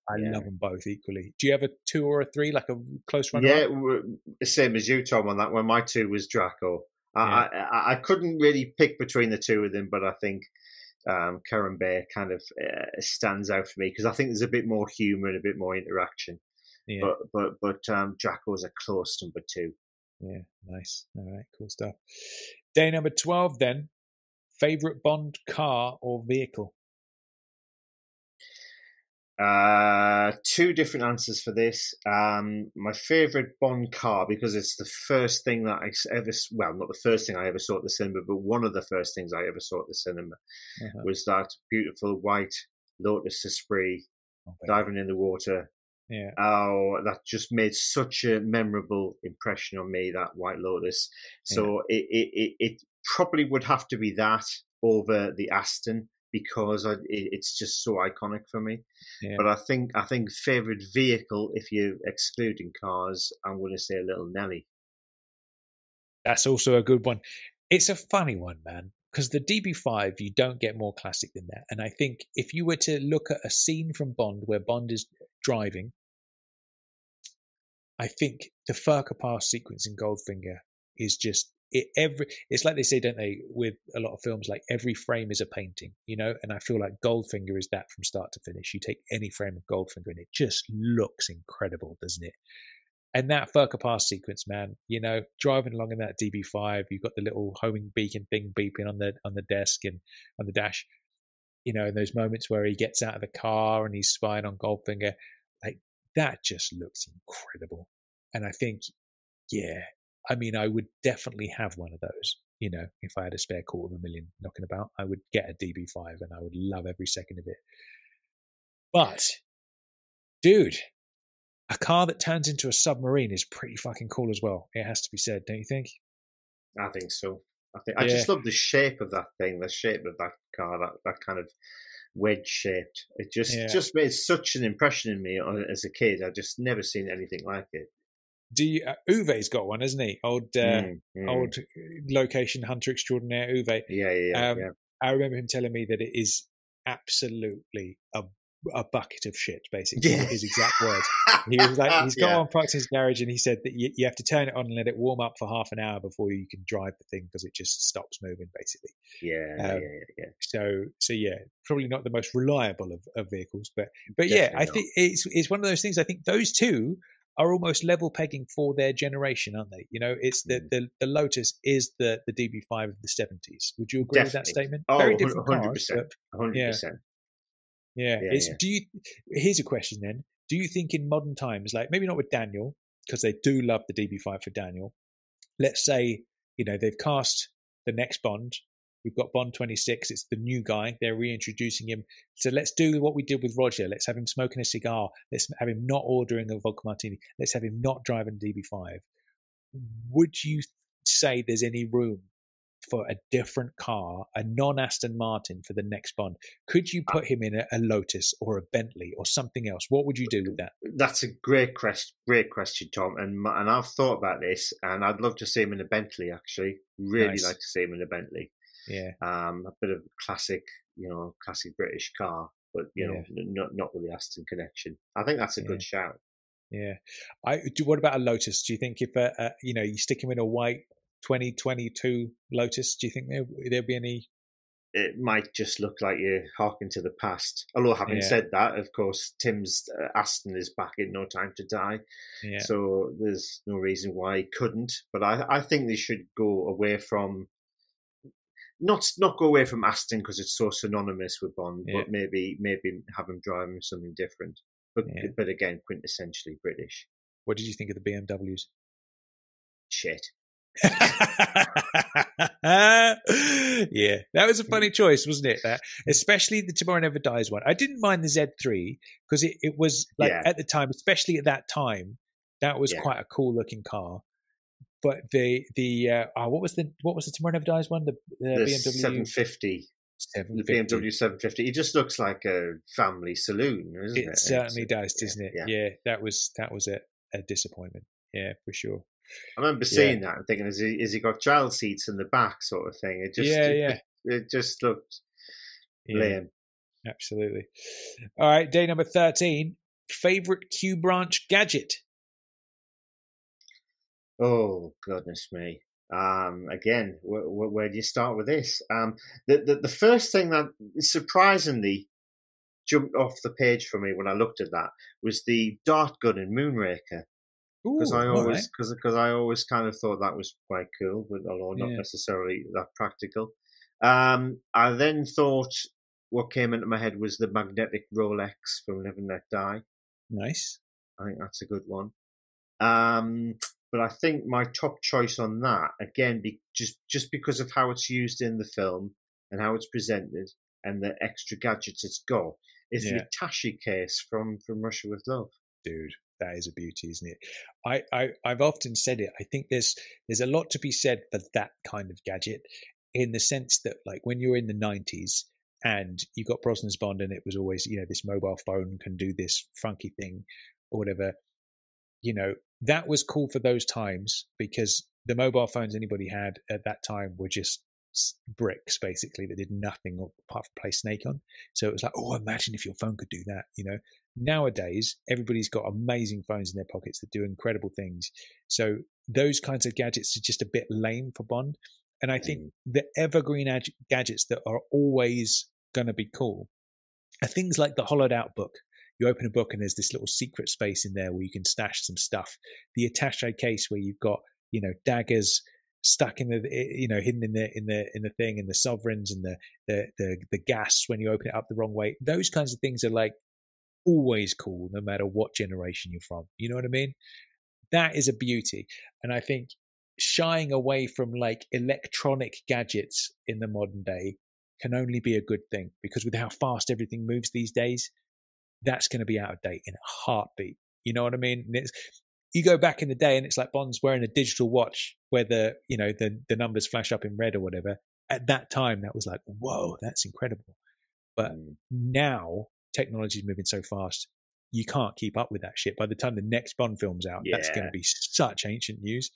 I love them both equally. Do you have a 2 or a 3, like a close runner? Yeah, same as you, Tom, on that one. My 2 was Draco. I couldn't really pick between the two of them, but I think Karen Bay kind of stands out for me because I think there's a bit more humour and a bit more interaction. Yeah. But Draco's a close number 2. Yeah, nice. All right, cool stuff. Day number 12 then. Favourite Bond car or vehicle? 2 different answers for this. My favourite Bond car, because it's the first thing that I ever, well, not the first thing I ever saw at the cinema, but one of the first things I ever saw at the cinema was that beautiful white Lotus Esprit diving in the water. Yeah. Oh, that just made such a memorable impression on me, that White Lotus. So it probably would have to be that over the Aston because it's just so iconic for me. Yeah. But I think favourite vehicle, if you're excluding cars, I'm going to say a Little Nelly. That's also a good one. It's a funny one, man, because the DB5, you don't get more classic than that. And I think if you were to look at a scene from Bond where Bond is driving, I think the Furka Pass sequence in Goldfinger is just it's like they say, don't they, with a lot of films, like every frame is a painting, and I feel like Goldfinger is that from start to finish. You take any frame of Goldfinger and it just looks incredible, doesn't it? And that Furka Pass sequence, man, driving along in that DB5, you've got the little homing beacon thing beeping on the desk and on the dash, and those moments where he gets out of the car and he's spying on Goldfinger, like that just looks incredible. And I think, I would definitely have one of those. If I had a spare $250,000 knocking about, I would get a DB5 and I would love every second of it. But, dude, a car that turns into a submarine is pretty fucking cool as well. It has to be said, don't you think? I think so. I just love the shape of that thing, the shape of that car, that kind of wedge shaped. It just made such an impression in me as a kid. I just never seen anything like it. Uwe's got one, hasn't he? Old location hunter extraordinaire Uwe. Yeah. I remember him telling me that it is absolutely a bucket of shit, basically, his exact words. He was like, he's got one parked in his garage, and he said that you have to turn it on and let it warm up for half an hour before you can drive the thing because it just stops moving, basically. Yeah. So probably not the most reliable of vehicles, but definitely I think it's one of those things. I think those two are almost level pegging for their generation, aren't they? It's the Lotus is the DB5 of the 70s. Would you agree with that statement? Oh, very different 100%. cars, 100%. Yeah. Here's a question then. Do you think in modern times, like maybe not with Daniel, because they do love the DB5 for Daniel, let's say, they've cast the next Bond. We've got Bond 26. It's the new guy. They're reintroducing him. So let's do what we did with Roger. Let's have him smoking a cigar. Let's have him not ordering a vodka martini. Let's have him not driving DB5. Would you say there's any room for a different car, a non-Aston Martin for the next Bond? Could you put him in a Lotus or a Bentley or something else? What would you do with that? That's a great question, Tom. And I've thought about this, and I'd love to see him in a Bentley, actually. Really nice. Like to see him in a Bentley. Yeah. A bit of classic British car, but not with the Aston connection. I think that's a good shout. Yeah. What about a Lotus? Do you think if you stick him in a white 2022 Lotus? Do you think there'll be any? It might just look like you're harking to the past. Although, having said that, of course, Tim's Aston is back in No Time to Die. Yeah. So there's no reason why he couldn't. But I think they should go away from, not go away from Aston because it's so synonymous with Bond, but maybe have him driving something different. But again, quintessentially British. What did you think of the BMWs? Shit. Yeah, that was a funny choice, wasn't it? That, especially the Tomorrow Never Dies one. I didn't mind the Z3 because it was like at the time, especially at that time, that was quite a cool looking car. But the what was the Tomorrow Never Dies one? The BMW 750. The BMW 750. It just looks like a family saloon, isn't it? It certainly does, doesn't it? Yeah, that was a disappointment. Yeah, for sure. I remember seeing that and thinking, has he got child seats in the back, sort of thing? It just, it just looked lame. Absolutely. All right, day number 13. Favorite Q branch gadget? Oh goodness me! Again, where do you start with this? The first thing that surprisingly jumped off the page for me when I looked at that was the dart gun in Moonraker. Because I always kind of thought that was quite cool, but although not necessarily that practical. I then thought what came into my head was the magnetic Rolex from Live and Let Die. Nice. I think that's a good one. But I think my top choice on that, again, just because of how it's used in the film and how it's presented and the extra gadgets it's got, is the attaché case from Russia with Love. Dude. That is a beauty, isn't it? I've often said it. I think there's a lot to be said for that kind of gadget, in the sense that, like, when you're in the 90s and you got Brosnan's Bond and it was always, this mobile phone can do this funky thing or whatever, that was cool for those times, because the mobile phones anybody had at that time were just bricks, basically, that did nothing apart from play Snake on. So it was like, oh, imagine if your phone could do that, Nowadays, everybody's got amazing phones in their pockets that do incredible things. So those kinds of gadgets are just a bit lame for Bond. And I think the evergreen gadgets that are always going to be cool are things like the hollowed out book. You open a book and there's this little secret space in there where you can stash some stuff. The attaché case where you've got, daggers stuck in the, hidden in the thing, and the sovereigns and the gas when you open it up the wrong way. Those kinds of things are like always cool, no matter what generation you're from. You know what I mean? That is a beauty. And I think shying away from like electronic gadgets in the modern day can only be a good thing, because with how fast everything moves these days, that's going to be out of date in a heartbeat. You know what I mean? And you go back in the day and it's like Bond's wearing a digital watch where the numbers flash up in red or whatever. At that time, that was like, whoa, that's incredible. But now technology is moving so fast, you can't keep up with that shit. By the time the next Bond film's out, that's going to be such ancient news.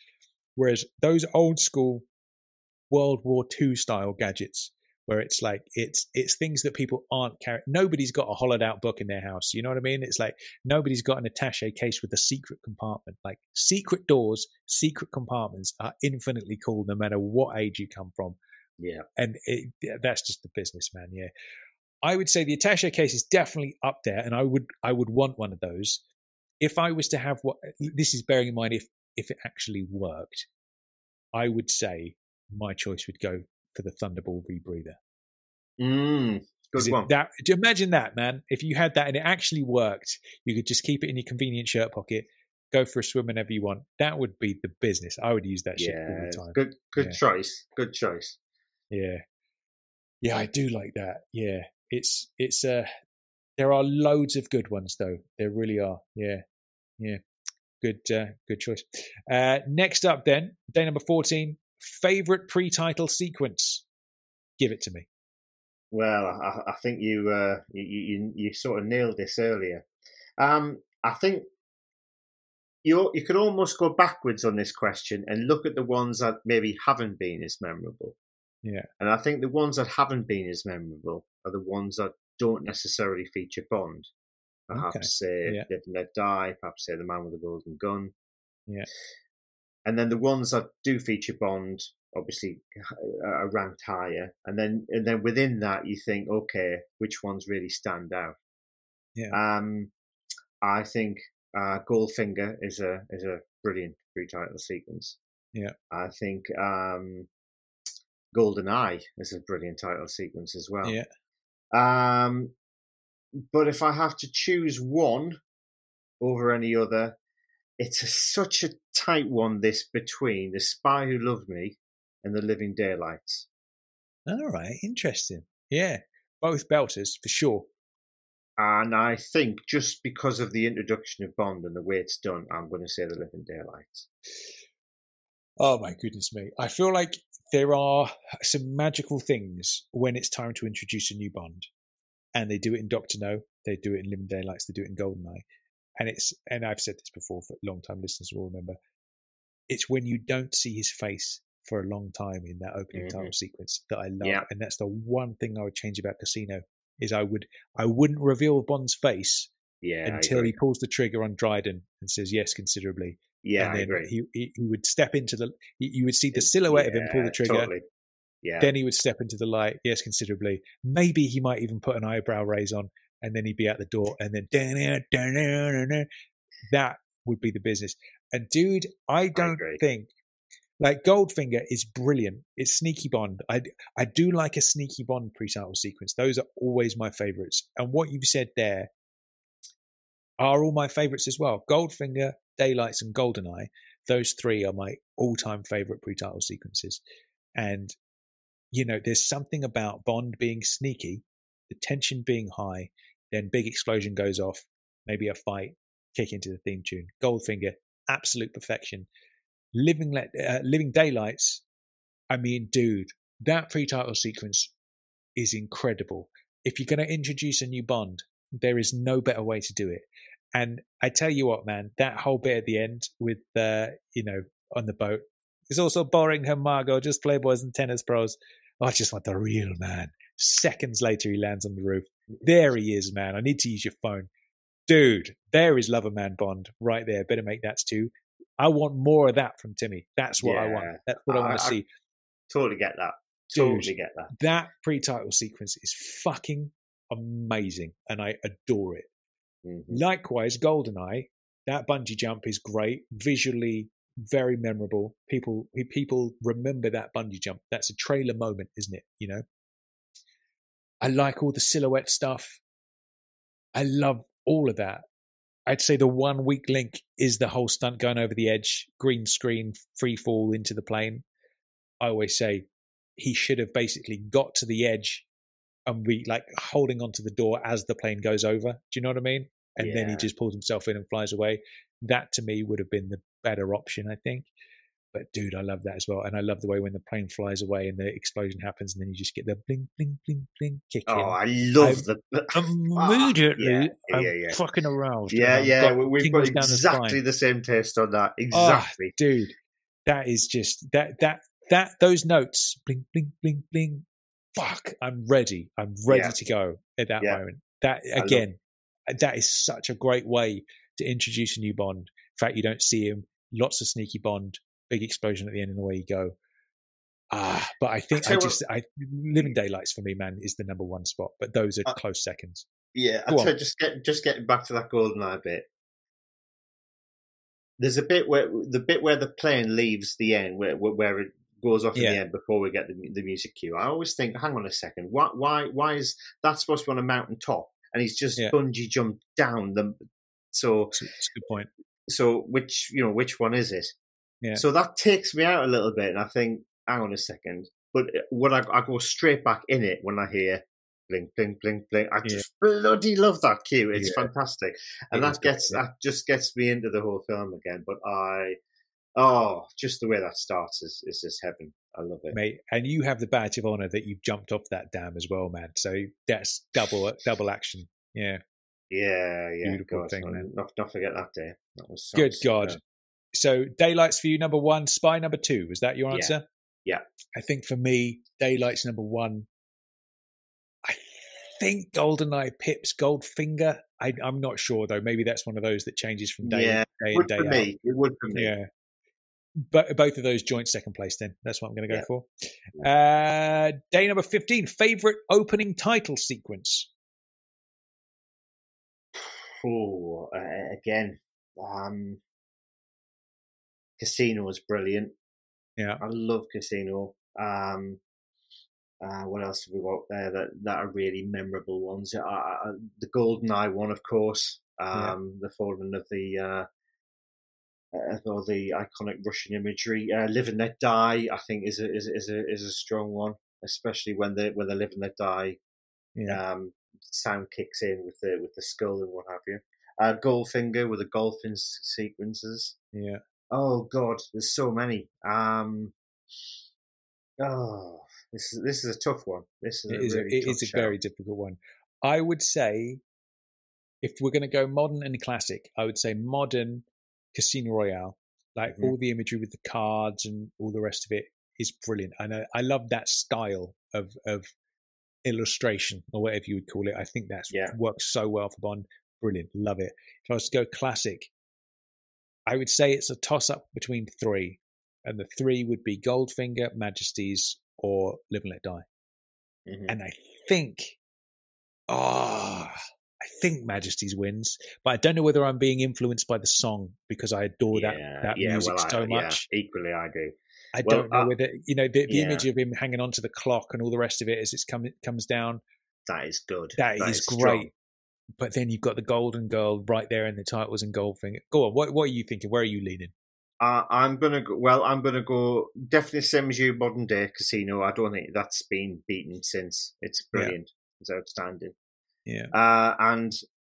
Whereas those old school World War II style gadgets, where it's like it's things that people aren't carrying. Nobody's got a hollowed out book in their house. You know what I mean? It's like nobody's got an attaché case with a secret compartment. Like, secret doors, secret compartments are infinitely cool, no matter what age you come from. Yeah, and that's just the business, man. Yeah. I would say the attaché case is definitely up there, and I would want one of those. If I was to have this is bearing in mind if it actually worked, I would say my choice would go for the Thunderball rebreather. Good one. Imagine that, man. If you had that and it actually worked, you could just keep it in your convenient shirt pocket, go for a swim whenever you want. That would be the business. I would use that shit all the time. Good choice. Good choice. Yeah, I do like that. Yeah. It's there are loads of good ones though. There really are. Yeah. Good choice. Next up then, day number 14, favorite pre-title sequence. Give it to me. Well, I think you sort of nailed this earlier. I think you can almost go backwards on this question and look at the ones that maybe haven't been as memorable. Yeah. And I think the ones that haven't been as memorable are the ones that don't necessarily feature Bond. Perhaps say Live and Let Die, perhaps say The Man with the Golden Gun. Yeah. And then the ones that do feature Bond obviously are ranked higher. And then within that, you think, okay, which ones really stand out? Yeah. I think Goldfinger is a brilliant pre-title sequence. Yeah. I think Goldeneye is a brilliant title sequence as well. Yeah. But if I have to choose one over any other, it's such a tight one, this, between The Spy Who Loved Me and The Living Daylights. All right, interesting. Yeah, both belters for sure. And I think just because of the introduction of Bond and the way it's done, I'm going to say The Living Daylights. Oh my goodness me. I feel like there are some magical things when it's time to introduce a new Bond. And they do it in Dr. No, they do it in Living Daylights, they do it in Goldeneye. And I've said this before, for long-time listeners will remember, it's when you don't see his face for a long time in that opening title sequence that I love. Yeah. And that's the one thing I would change about Casino, is I wouldn't reveal Bond's face until he pulls the trigger on Dryden and says, yes, considerably. Yeah, and then I agree. He would step into you would see the silhouette of him pull the trigger. Totally. Yeah. Then he would step into the light, yes, considerably. Maybe he might even put an eyebrow raise on, and then he'd be out the door, and then that would be the business. And dude, I don't think, like, Goldfinger is brilliant. It's sneaky Bond. I do like a sneaky Bond pre-title sequence. Those are always my favorites. And what you've said there are all my favorites as well. Goldfinger, Daylights, and Goldeneye. Those three are my all-time favorite pre-title sequences. And you know, there's something about Bond being sneaky, the tension being high, then big explosion goes off, maybe a fight, kick into the theme tune. Goldfinger, absolute perfection. Living Daylights, I mean, dude, that pre-title sequence is incredible. If you're going to introduce a new Bond, there is no better way to do it. And I tell you what, man, that whole bit at the end with, on the boat, it's also boring, her Margot, just playboys and tennis pros. I just want the real man. Seconds later, he lands on the roof. There he is, man. I need to use your phone. Dude, there is Lover Man Bond right there. Better make that too. I want more of that from Timmy. That's what I want. That's what I want to see. Totally get that. Dude, totally get that. That pre-title sequence is fucking amazing, and I adore it. Mm-hmm. Likewise, Goldeneye, that bungee jump is great. Visually, very memorable. People remember that bungee jump. That's a trailer moment, isn't it? You know, I like all the silhouette stuff. I love all of that. I'd say the one weak link is the whole stunt going over the edge, green screen, free fall into the plane. I always say he should have basically got to the edge and be like holding onto the door as the plane goes over. Do you know what I mean? And then he just pulls himself in and flies away. That to me would have been the better option, I think. But dude, I love that as well. And I love the way when the plane flies away and the explosion happens and then you just get the bling, bling, bling, bling kick in. Oh, I love immediately, I'm fucking aroused. Yeah. We've got exactly the same taste on that. Exactly. Oh, dude, that is just, those notes, bling, bling, bling, bling. Fuck, I'm ready. I'm ready to go at that moment. That, again, that is such a great way to introduce a new Bond. In fact, you don't see him. Lots of sneaky Bond, big explosion at the end, and away you go. But I think Living Daylights for me, man, is the number one spot. But those are close seconds. Yeah, just getting back to that Goldeneye bit. There's a bit where the plane leaves the end, where it goes off in the end before we get the music cue. I always think, hang on a second, why is that supposed to be on a mountain top? And he's just bungee jumped down them. So that's a good point. So which one is it? Yeah. So that takes me out a little bit, and I think, hang on a second. But when I go straight back in it when I hear bling, bling, bling, bling. I just bloody love that cue. It's fantastic, and that just gets me into the whole film again. But just the way that starts is just heaven. I love it, mate. And you have the badge of honor that you've jumped off that dam as well, man. So that's double action. Yeah. Beautiful thing, man. Not forget that day. That was good. God. So Daylights for you, number one. Spy, number two. Was that your answer? Yeah. I think for me, Daylights number one. I think Goldeneye pips Goldfinger. I'm not sure though. Maybe that's one of those that changes from day to day. It would for me. Yeah. But both of those joint second place then. That's what I'm going to go for. Day number 15, favourite opening title sequence. Oh, again, Casino is brilliant. Yeah. I love Casino. What else have we got there that are really memorable ones? The Goldeneye one, of course. The following of the iconic Russian imagery. Live and Let Die, I think, is a strong one, especially when the Live and Let Die sound kicks in with the skull and what have you. Goldfinger with the golfing sequences. Yeah. Oh God, there's so many. This is a tough one. It is a very difficult one. I would say, if we're going to go modern and classic, I would say modern Casino Royale. Like all the imagery with the cards and all the rest of it is brilliant. And I love that style of illustration, or whatever you would call it. I think that's works so well for Bond. Brilliant. Love it. If I was to go classic, I would say it's a toss-up between three. And the three would be Goldfinger, Majesties, or Live and Let Die. And I think Majesties wins, but I don't know whether I'm being influenced by the song, because I adore that music so much. Yeah, equally, I do. I don't know whether, the image of him hanging onto the clock and all the rest of it as it comes down. That is good. That is great. Strong. But then you've got the Golden Girl right there in the titles and Goldfinger. Go on, what are you thinking? Where are you leaning? I'm gonna go definitely same as you, modern day Casino. I don't think that's been beaten since. It's brilliant. It's outstanding. Yeah. And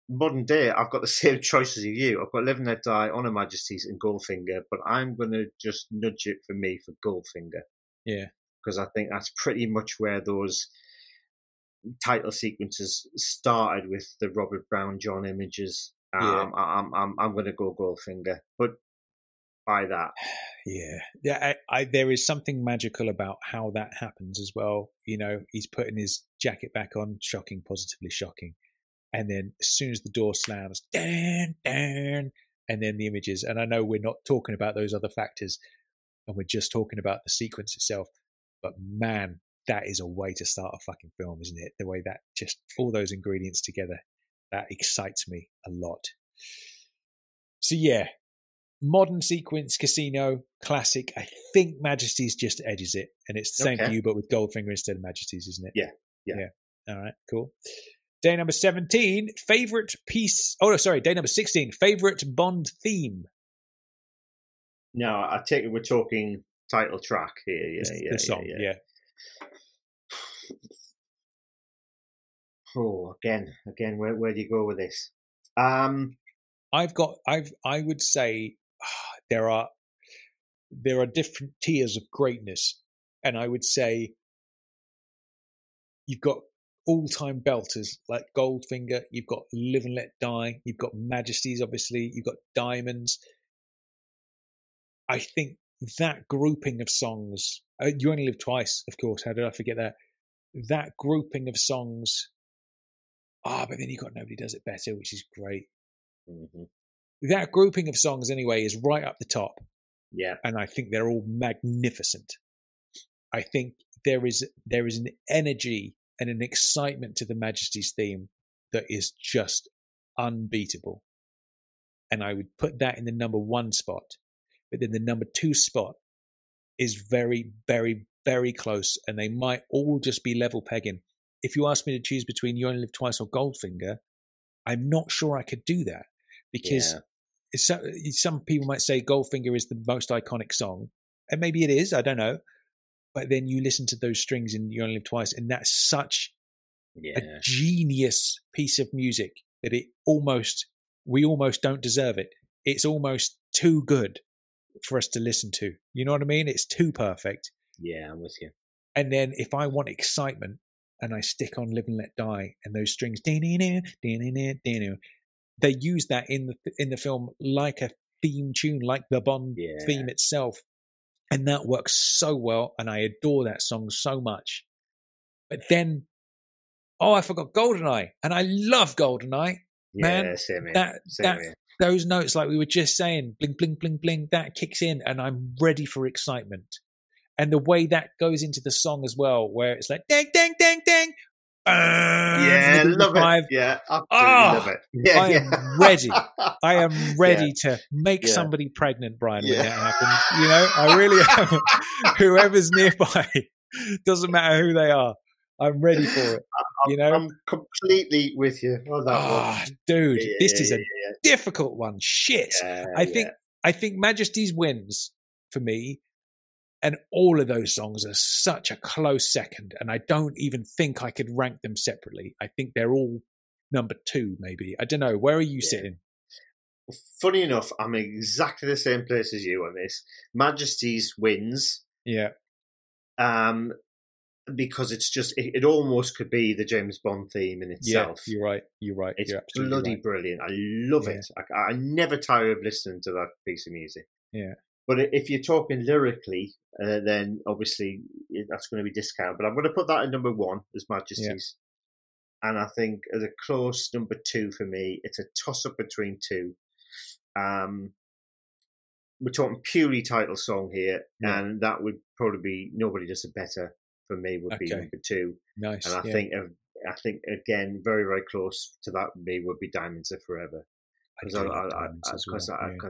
modern day, I've got the same choices as you. I've got Live and Let Die, Honor Majesties, and Goldfinger, but I'm gonna just nudge it for me for Goldfinger. Yeah. Because I think that's pretty much where those title sequences started with the Robert Brown John images. I'm gonna go Goldfinger, but by that. There is something magical about how that happens as well. He's putting his jacket back on, shocking, positively shocking, and then as soon as the door slams, dan, dan, and then the images. And I know we're not talking about those other factors, and we're just talking about the sequence itself, but man, that is a way to start a fucking film, isn't it? The way that just all those ingredients together, that excites me a lot. So yeah, modern sequence, Casino, classic. I think Majesties just edges it, and it's the same for you, but with Goldfinger instead of Majesties, isn't it? Yeah. All right, cool. Day number 17, favorite piece. Oh, no, sorry. Day number 16, favorite Bond theme. No, I take it we're talking title track here. The song. Yeah. Oh, again, where do you go with this? I would say there are different tiers of greatness, and I would say you've got all-time belters like Goldfinger, you've got Live and Let Die, you've got Majesties, obviously, you've got Diamonds. I think that grouping of songs, You Only Live Twice, of course, how did I forget that? That grouping of songs, but then you've got Nobody Does It Better, which is great. Mm-hmm. That grouping of songs, anyway, is right up the top. Yeah. And I think they're all magnificent. I think there is an energy and an excitement to the Majesty's theme that is just unbeatable. And I would put that in the number 1 spot. But then the number 2 spot is very, very, very close. And they might all just be level pegging. If you ask me to choose between You Only Live Twice or Goldfinger, I'm not sure I could do that. Because some people might say Goldfinger is the most iconic song. And maybe it is, I don't know. But then you listen to those strings in You Only Live Twice, and that's such a genius piece of music that we almost don't deserve it. It's almost too good for us to listen to. You know what I mean? It's too perfect. Yeah, I'm with you. And then if I want excitement and I stick on Live and Let Die and those strings, they use that in the film like a theme tune, like the Bond theme itself. And that works so well, and I adore that song so much. But then, I forgot Goldeneye, and I love Goldeneye. Man, same here. those notes, like we were just saying, bling, bling, bling, bling, that kicks in and I'm ready for excitement. And the way that goes into the song as well, where it's like, dang, dang, dang, dang. Yeah, love it. Yeah, absolutely love it. Yeah, I am ready. I am ready to make somebody pregnant, Brian, when that happens. You know, I really am. Whoever's nearby, doesn't matter who they are. I'm ready for it. You know, I'm completely with you on that one. Dude, this is a difficult one. Shit. I think Majesty's wins for me. And all of those songs are such a close second. And I don't even think I could rank them separately. I think they're all number 2, maybe. I don't know. Where are you sitting? Funny enough, I'm in exactly the same place as you on this. Majesty's wins. Yeah. Because it's just, it almost could be the James Bond theme in itself. Yeah, you're right. It's you're bloody brilliant. I love it. I never tire of listening to that piece of music. Yeah. But if you're talking lyrically, then obviously that's going to be discounted. But I'm going to put that at number 1 as Majesty's. Yeah. And I think as a close number 2 for me, it's a toss-up between 2. We're talking purely title song here, and that would probably be Nobody Does It Better for me would be number 2. Nice. And I think again, very, very close to that for me would be Diamonds Are Forever. Because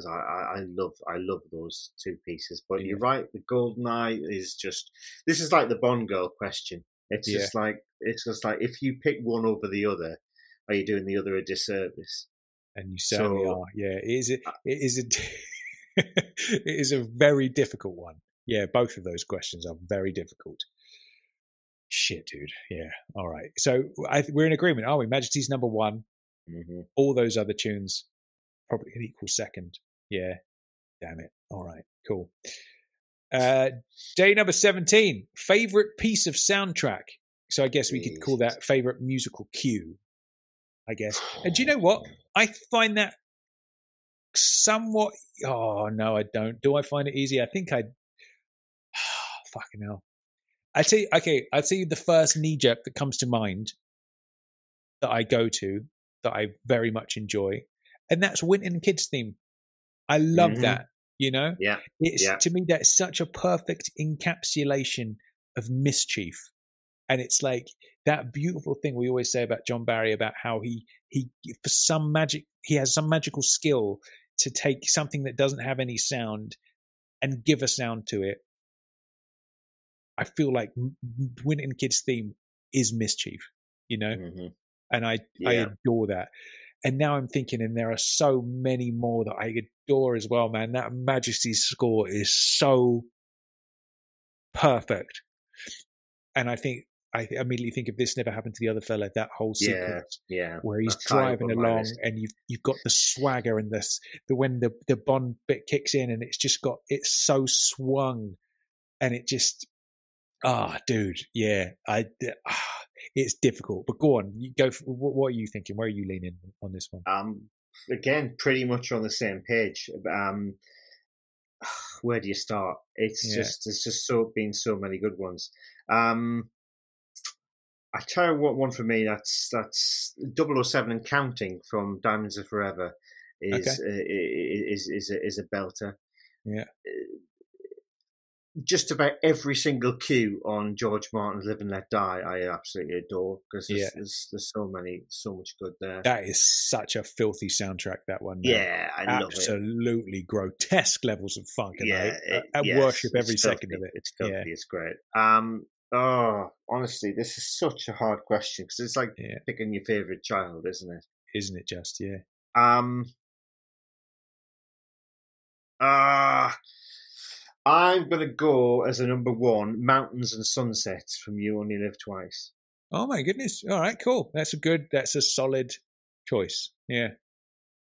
I love those 2 pieces. But you're right, the Goldeneye is just, this is like the Bond girl question. It's just like if you pick one over the other, are you doing the other a disservice? And you certainly are. Yeah, it is a very difficult one. Yeah, both of those questions are very difficult. Shit, dude. Yeah. All right. So we're in agreement, are we? Majesty's number 1. Mm-hmm. All those other tunes probably an equal second. Yeah. Damn it. All right. Cool. Day number 17. Favorite piece of soundtrack. So I guess we could call that favorite musical cue, I guess. And do you know what? I find that somewhat... Oh, no, I don't. Do I find it easy? I think I... fucking hell. I'll tell you the first knee-jerk that comes to mind that I go to, that I very much enjoy, and that's Winton Kids theme. I love that, you know? Yeah. To me, that's such a perfect encapsulation of mischief. And it's like that beautiful thing we always say about John Barry, about how he for some magic, he has some magical skill to take something that doesn't have any sound and give a sound to it. I feel like Winton Kids theme is mischief, you know? Mm-hmm. And I adore that. And now I'm thinking, and there are so many more that I adore as well, man. That Majesty's score is so perfect. And I immediately think of This Never Happened to the Other Fella, that whole sequence where he's driving along and you've got the swagger and when the Bond bit kicks in and it's so swung and it just, dude, yeah. It's difficult, but go on. You go. What are you thinking? Where are you leaning on this one? Again, pretty much on the same page. Where do you start? It's just been so many good ones. I tell you what, one for me that's 007 and Counting from Diamonds Are Forever is a belter. Yeah. Just about every single cue on George Martin's Live and Let Die, I absolutely adore, because there's so much good there. That is such a filthy soundtrack, that one. Yeah, I love it. Absolutely grotesque levels of funk. I worship every second of it. It's filthy. Yeah. It's great. Honestly, this is such a hard question because it's like picking your favorite child, isn't it? Isn't it just? Yeah. I'm going to go as a number 1, Mountains and Sunsets from You Only Live Twice. Oh my goodness. All right, cool. That's a solid choice. Yeah.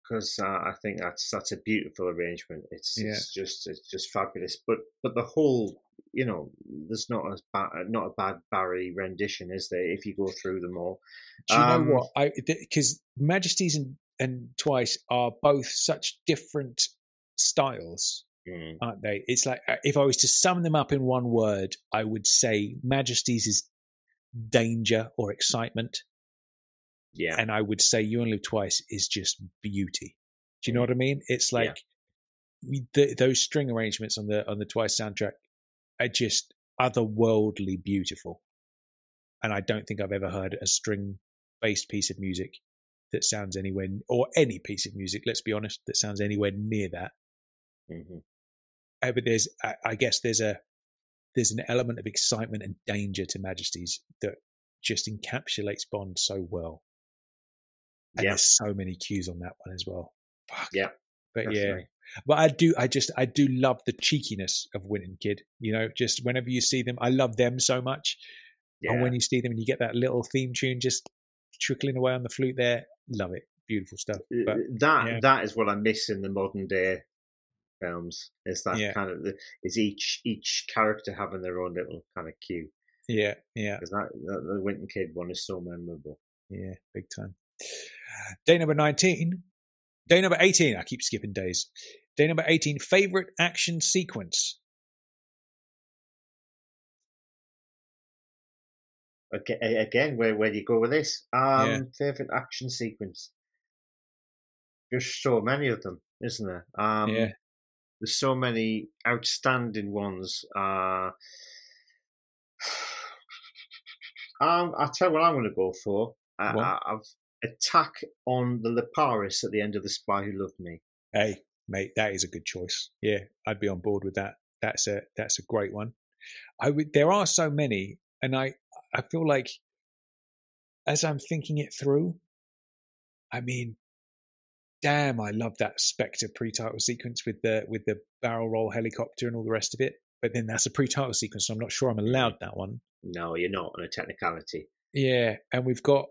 Because I think that's a beautiful arrangement. It's just fabulous. But the whole, there's not a bad Barry rendition, is there, if you go through them all. Do you know what? Because Majesties and Twice are both such different styles. Aren't they? It's like, if I was to sum them up in one word, I would say Majesties is danger or excitement. Yeah. And I would say You Only Live Twice is just beauty. Do you know what I mean? It's like those string arrangements on the Twice soundtrack are just otherworldly beautiful. And I don't think I've ever heard a string-based piece of music that sounds anywhere, or any piece of music, let's be honest, that sounds anywhere near that. Mm-hmm. But I guess there's an element of excitement and danger to Majesty's that just encapsulates Bond so well. And there's so many cues on that one as well. Fuck. Yeah. But definitely. But I do love the cheekiness of Wint and Kidd. You know, just whenever you see them, I love them so much. Yeah. And when you see them and you get that little theme tune just trickling away on the flute there, love it. Beautiful stuff. But, that is what I miss in the modern day films. Is that kind of is each character having their own little kind of cue. Yeah. Because the Wint and Kidd one is so memorable. Yeah, big time. Day number 19. Day number 18. I keep skipping days. Day number 18. Favorite action sequence. Again, where do you go with this? Favorite action sequence. There's so many of them, isn't there? There's so many outstanding ones. I'll tell you what I'm going to go for. I've attack on the Leparis at the end of The Spy Who Loved Me. Hey, mate, that is a good choice. Yeah, I'd be on board with that. That's a great one. There are so many, and I feel like as I'm thinking it through, I mean, damn, I love that Spectre pre-title sequence with the barrel roll helicopter and all the rest of it. But then that's a pre-title sequence, so I'm not sure I'm allowed that one. No, you're not on a technicality. Yeah, and we've got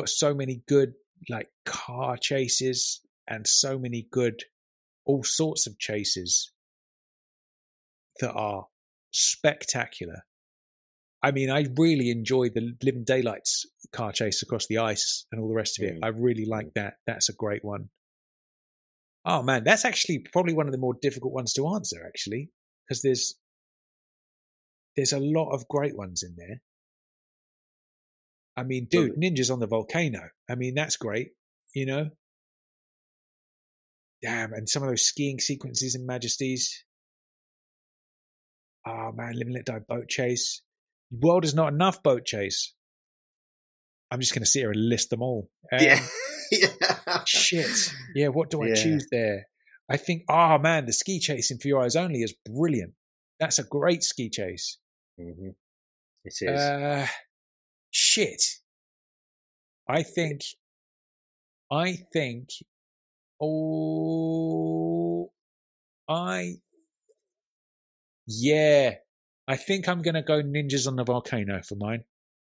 so many good like car chases and so many good all sorts of chases that are spectacular. I mean, I really enjoy the Living Daylights car chase across the ice and all the rest of it. I really like that. That's a great one. Oh man, that's actually probably one of the more difficult ones to answer, actually, because there's a lot of great ones in there. I mean, dude, Ninjas on the Volcano. I mean, that's great, you know? Damn, and some of those skiing sequences in Majesty's. Oh man, Live and Let Die boat chase. World is Not Enough boat chase. I'm just going to sit here and list them all. Shit. Yeah, what do I choose there? I think, man, the ski chase in For Your Eyes Only is brilliant. That's a great ski chase. Mm-hmm. It is. Shit. I think I'm going to go Ninjas on the Volcano for mine.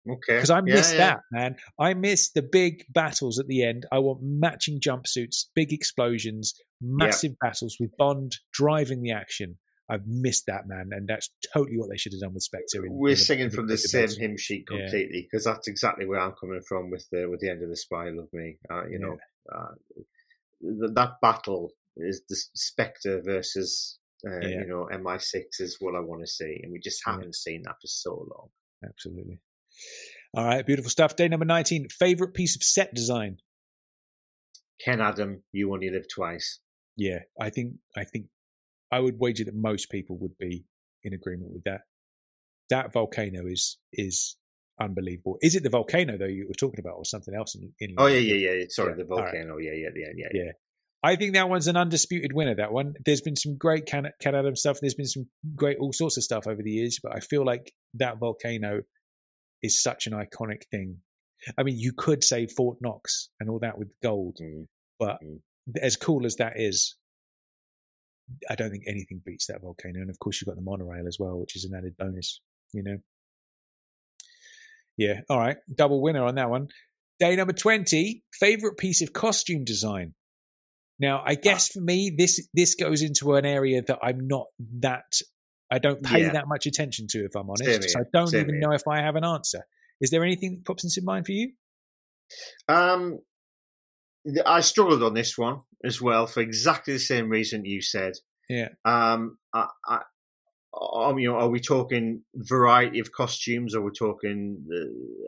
Okay. Because I miss that, man. I miss the big battles at the end. I want matching jumpsuits, big explosions, massive battles with Bond driving the action. I've missed that, man, and that's totally what they should have done with Spectre. We're singing from the same hymn sheet completely, because that's exactly where I'm coming from with the end of The Spy Who Loved Me. That battle is the Spectre versus MI6 is what I want to see, and we just haven't seen that for so long. Absolutely. All right, beautiful stuff. Day number 19. Favorite piece of set design? Ken Adam, You Only Live Twice. Yeah, I think I would wager that most people would be in agreement with that. That volcano is unbelievable. Is it the volcano though you were talking about, or something else? Sorry, the volcano. Right. At the end. Yeah. I think that one's an undisputed winner. That one. There's been some great Ken Adam stuff. There's been some great all sorts of stuff over the years, but I feel like that volcano is such an iconic thing. I mean, you could say Fort Knox and all that with gold, but as cool as that is, I don't think anything beats that volcano. And of course, you've got the monorail as well, which is an added bonus, you know? Yeah. All right. Double winner on that one. Day number 20, favorite piece of costume design. Now, I guess for me, this goes into an area that I don't pay that much attention to, if I'm honest. So I don't even know if I have an answer. Is there anything that pops into mind for you? I struggled on this one as well for exactly the same reason you said. Yeah. Are we talking variety of costumes? Or are we talking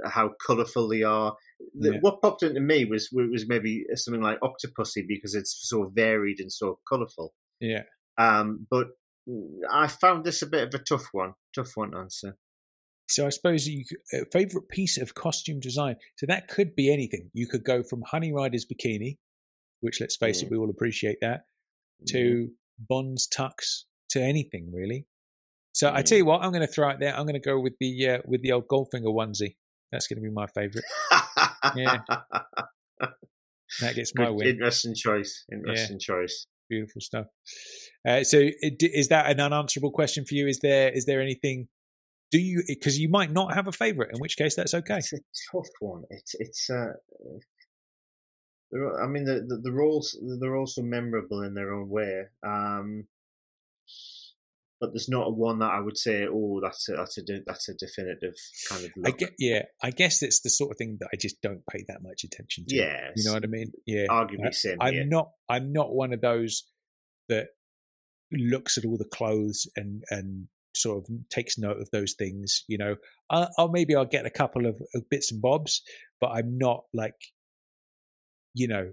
how colourful they are? what popped into me was maybe something like Octopussy because it's so varied and so colourful. Yeah. But I found this a bit of a tough one to answer. So I suppose favourite piece of costume design. So that could be anything. You could go from Honey Rider's bikini, which, let's face it, we all appreciate that, to Bond's tux, to anything really. So I tell you what, I'm going to throw out there. I'm going to go with the old Goldfinger onesie. That's going to be my favourite. Yeah, that gets my win. Interesting choice. Choice. Beautiful stuff. So is that an unanswerable question for you? Is there anything? Do you? Because you might not have a favourite, in which case that's okay. It's a tough one. It's. I mean, they're also memorable in their own way. But there's not one that I would say, oh, that's a definitive kind of look. I guess it's the sort of thing that I just don't pay that much attention to. Yeah, you know what I mean. Yeah, arguably same. I'm not one of those that looks at all the clothes and sort of takes note of those things. You know, I'll get a couple of bits and bobs, but I'm not like, you know,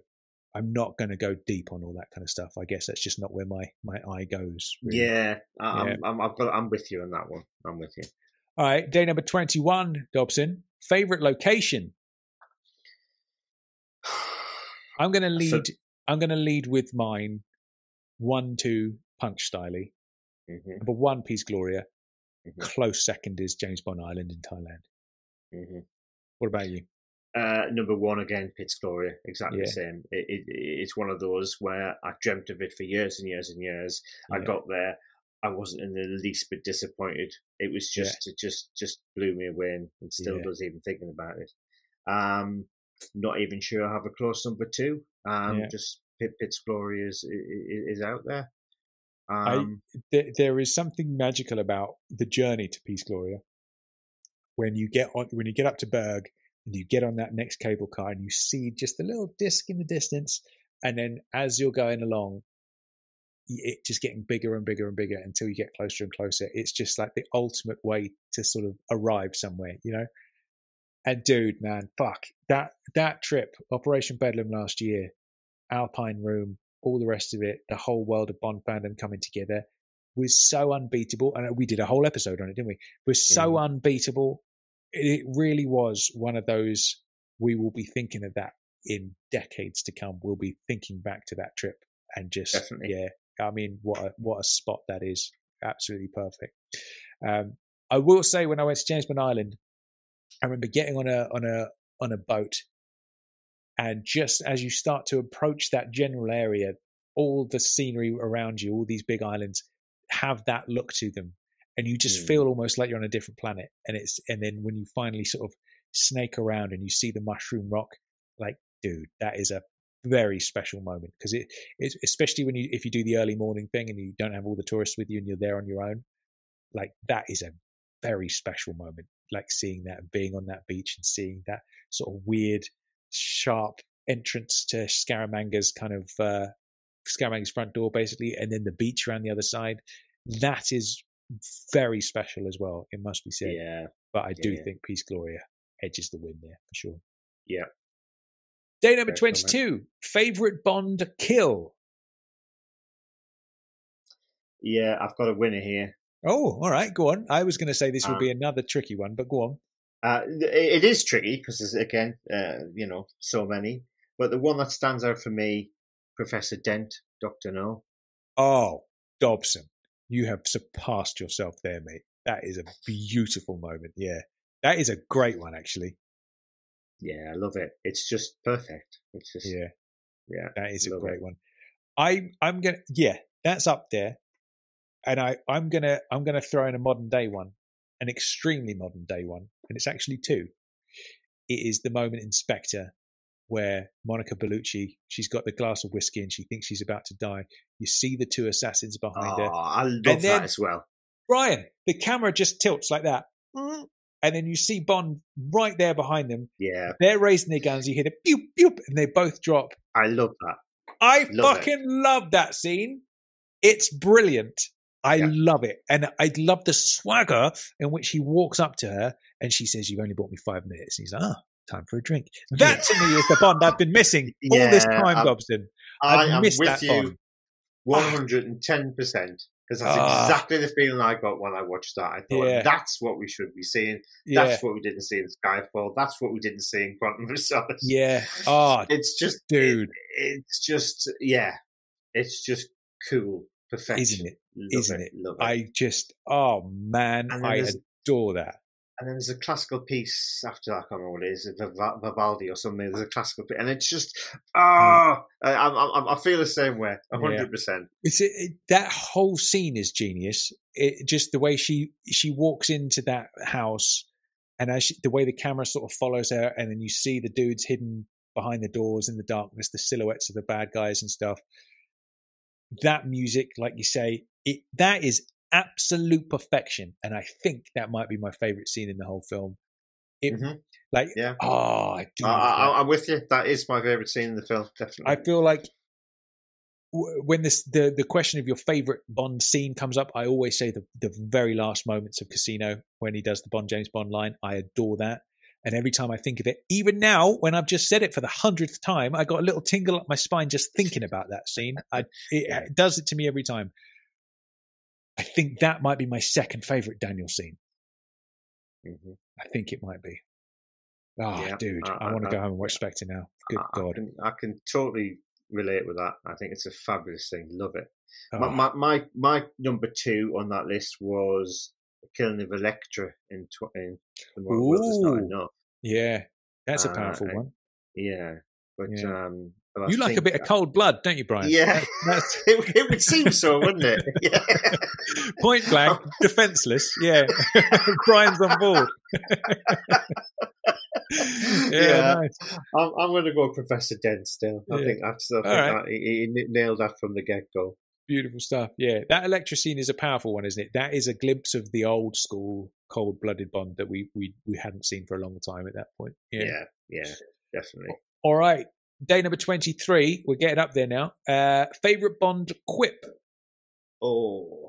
I'm not going to go deep on all that kind of stuff. I guess that's just not where my eye goes. Really. Yeah, I'm with you on that one. I'm with you. All right, day number 21, Dobson. Favorite location? I'm going to lead. I'm going to lead with mine. 1-2 Punch Styly. Number 1 Peace Gloria. Close second is James Bond Island in Thailand. What about you? Number 1 again, Peace Gloria, exactly the same. It's one of those where I dreamt of it for years and years and years. I got there, I wasn't in the least bit disappointed. It was it just blew me away, and still does even thinking about it. Not even sure I have a close number 2. Just Peace Gloria is out there. There is something magical about the journey to Peace Gloria when you get up to Berg. And you get on that next cable car and you see just a little disc in the distance. And then as you're going along, it just getting bigger and bigger and bigger until you get closer and closer. It's just like the ultimate way to sort of arrive somewhere, you know? And dude, man, fuck. That trip, Operation Bedlam last year, Alpine Room, all the rest of it, the whole world of Bond fandom coming together was so unbeatable. And we did a whole episode on it, didn't we? It was so unbeatable. It really was one of those, we will be thinking of that in decades to come. We'll be thinking back to that trip and just, I mean, what a spot that is. Absolutely perfect. I will say when I went to James Bond Island, I remember getting on a boat, and just as you start to approach that general area, all the scenery around you, all these big islands have that look to them. And you just feel almost like you're on a different planet. And then when you finally sort of snake around and you see the mushroom rock, like, dude, that is a very special moment. Because it's especially if you do the early morning thing and you don't have all the tourists with you and you're there on your own, like that is a very special moment. Like seeing that and being on that beach and seeing that sort of weird, sharp entrance to Scaramanga's Scaramanga's front door, basically, and then the beach around the other side. That is very special as well, it must be said. Yeah. But I do think Peace Gloria edges the win there for sure. Yeah. Day number 22. Favorite Bond kill? Yeah, I've got a winner here. Oh, all right, go on. I was going to say this would be another tricky one, but go on. It is tricky because there's, again, so many. But the one that stands out for me, Professor Dent, Dr. No. Oh, Dobson. You have surpassed yourself there, mate. That is a beautiful moment. Yeah. That is a great one, actually. Yeah, I love it. It's just perfect. It's just yeah. That is a great one. I'm gonna that's up there. And I'm gonna throw in a modern day one, an extremely modern day one, and it's actually 2. It is the moment in Spectre where Monica Bellucci, she's got the glass of whiskey and she thinks she's about to die. You see the 2 assassins behind her. I love that as well. Brian, the camera just tilts like that. And then you see Bond right there behind them. Yeah. They're raising their guns. You hear the pew, pew, and they both drop. I love that. I fucking love that scene. It's brilliant. I love it. And I love the swagger in which he walks up to her and she says, "You've only bought me 5 minutes." And he's like, time for a drink. That to me is the Bond I've been missing all this time, Dobson. I've missed that Bond. 110%. Because that's exactly the feeling I got when I watched that. I thought, that's what we should be seeing. That's what we didn't see in Skyfall. That's what we didn't see in Quantum of Solace. Yeah. Oh, it's just, dude. It's just cool. Perfection. Isn't it? I just, oh man, I adore that. And then there's a classical piece after that, I can't remember what it is, Vivaldi or something. There's a classical piece, and it's just, I feel the same way, 100%. That whole scene is genius. Just the way she walks into that house, and the way the camera sort of follows her, and then you see the dudes hidden behind the doors in the darkness, the silhouettes of the bad guys and stuff. That music, like you say, that is absolute perfection, and I think that might be my favorite scene in the whole film. I'm with you. That is my favorite scene in the film, definitely. I feel like when the question of your favorite Bond scene comes up, I always say the very last moments of Casino when he does the James Bond line. I adore that, and every time I think of it, even now when I've just said it for the 100th time, I got a little tingle up my spine just thinking about that scene. It does it to me every time. I think that might be my second favorite Daniel scene. Mm-hmm. I think it might be. Dude, I want to go home and watch Spectre now. Good God. I can totally relate with that. I think it's a fabulous thing. Love it. My number 2 on that list was Killing of Electra in The World Is Not Enough. Yeah, that's a powerful one. Yeah, but you like a bit of cold blood, don't you, Brian? Yeah, it would seem so, wouldn't it? Yeah. Point blank, defenseless. Yeah, Brian's on board. Nice. I'm going to go Professor Dent still. I think that he nailed that from the get-go. Beautiful stuff. Yeah, that Electra scene is a powerful one, isn't it? That is a glimpse of the old school cold-blooded Bond that we hadn't seen for a long time at that point. Yeah, definitely. All right. Day number 23. We're getting up there now. Favorite Bond quip? Oh,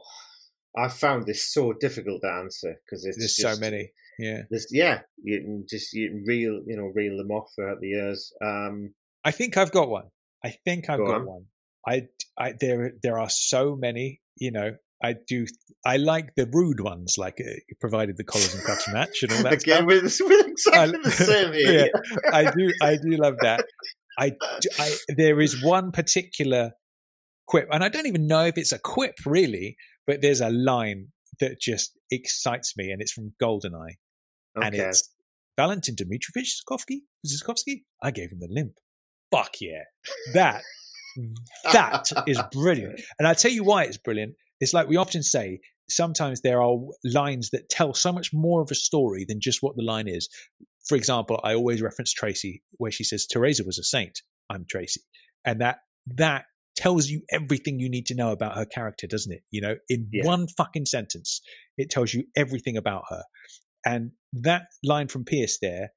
I found this so difficult to answer because there's so many. Yeah. You can reel them off throughout the years. I think I've got one. One. There are so many, I like the rude ones, like provided the collars and cuffs match and all that stuff. We're exactly the same here. Yeah, I do love that. There is one particular quip, and I don't even know if it's a quip really, but there's a line that just excites me, and it's from Goldeneye. Okay. And it's Valentin Dmitrovich Ziskovsky. I gave him the limp. Fuck yeah. That is brilliant. And I'll tell you why it's brilliant. It's like we often say, sometimes there are lines that tell so much more of a story than just what the line is. For example, I always reference Tracy, where she says, Teresa was a saint. I'm Tracy. And that tells you everything you need to know about her character, doesn't it? In one fucking sentence, it tells you everything about her. And that line from Pierce there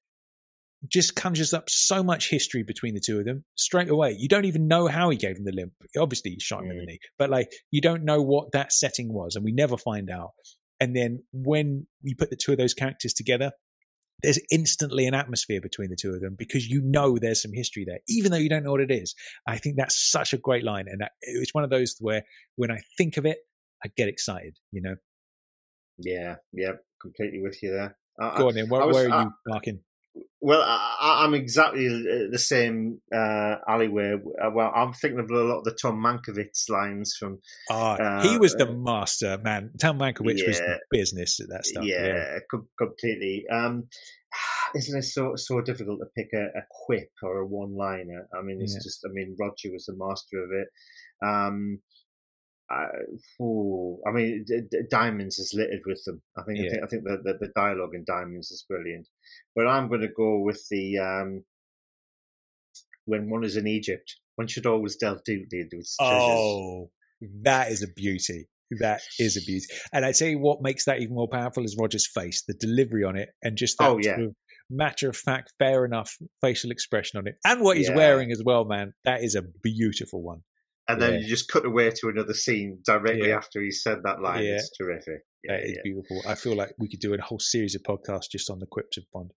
just conjures up so much history between the two of them straight away. You don't even know how he gave him the limp. Obviously, he shot him in the knee, but you don't know what that setting was, and we never find out. And then when you put the two of those characters together, there's instantly an atmosphere between the two of them because there's some history there, even though you don't know what it is. I think that's such a great line, and it's one of those where when I think of it, I get excited. Yeah, completely with you there. Go on then. Where are you marking? Well, I'm exactly the same alleyway. Well, I'm thinking of a lot of the Tom Mankiewicz lines from. He was the master, man. Tom Mankiewicz was the business at that stuff. Yeah, completely. Isn't it so difficult to pick a quip or a one-liner? I mean, it's just. I mean, Roger was the master of it. Diamonds is littered with them. I think the dialogue in Diamonds is brilliant. But I'm going to go with the when one is in Egypt, one should always delve deeply into its treasures. Oh, that is a beauty. That is a beauty. And I tell you what makes that even more powerful is Roger's face, the delivery on it, and just that sort of matter of fact, fair enough facial expression on it, and what he's wearing as well, man. That is a beautiful one. And then you just cut away to another scene directly after he said that line. Yeah. It's terrific. That is beautiful. I feel like we could do a whole series of podcasts just on the quips of Bond.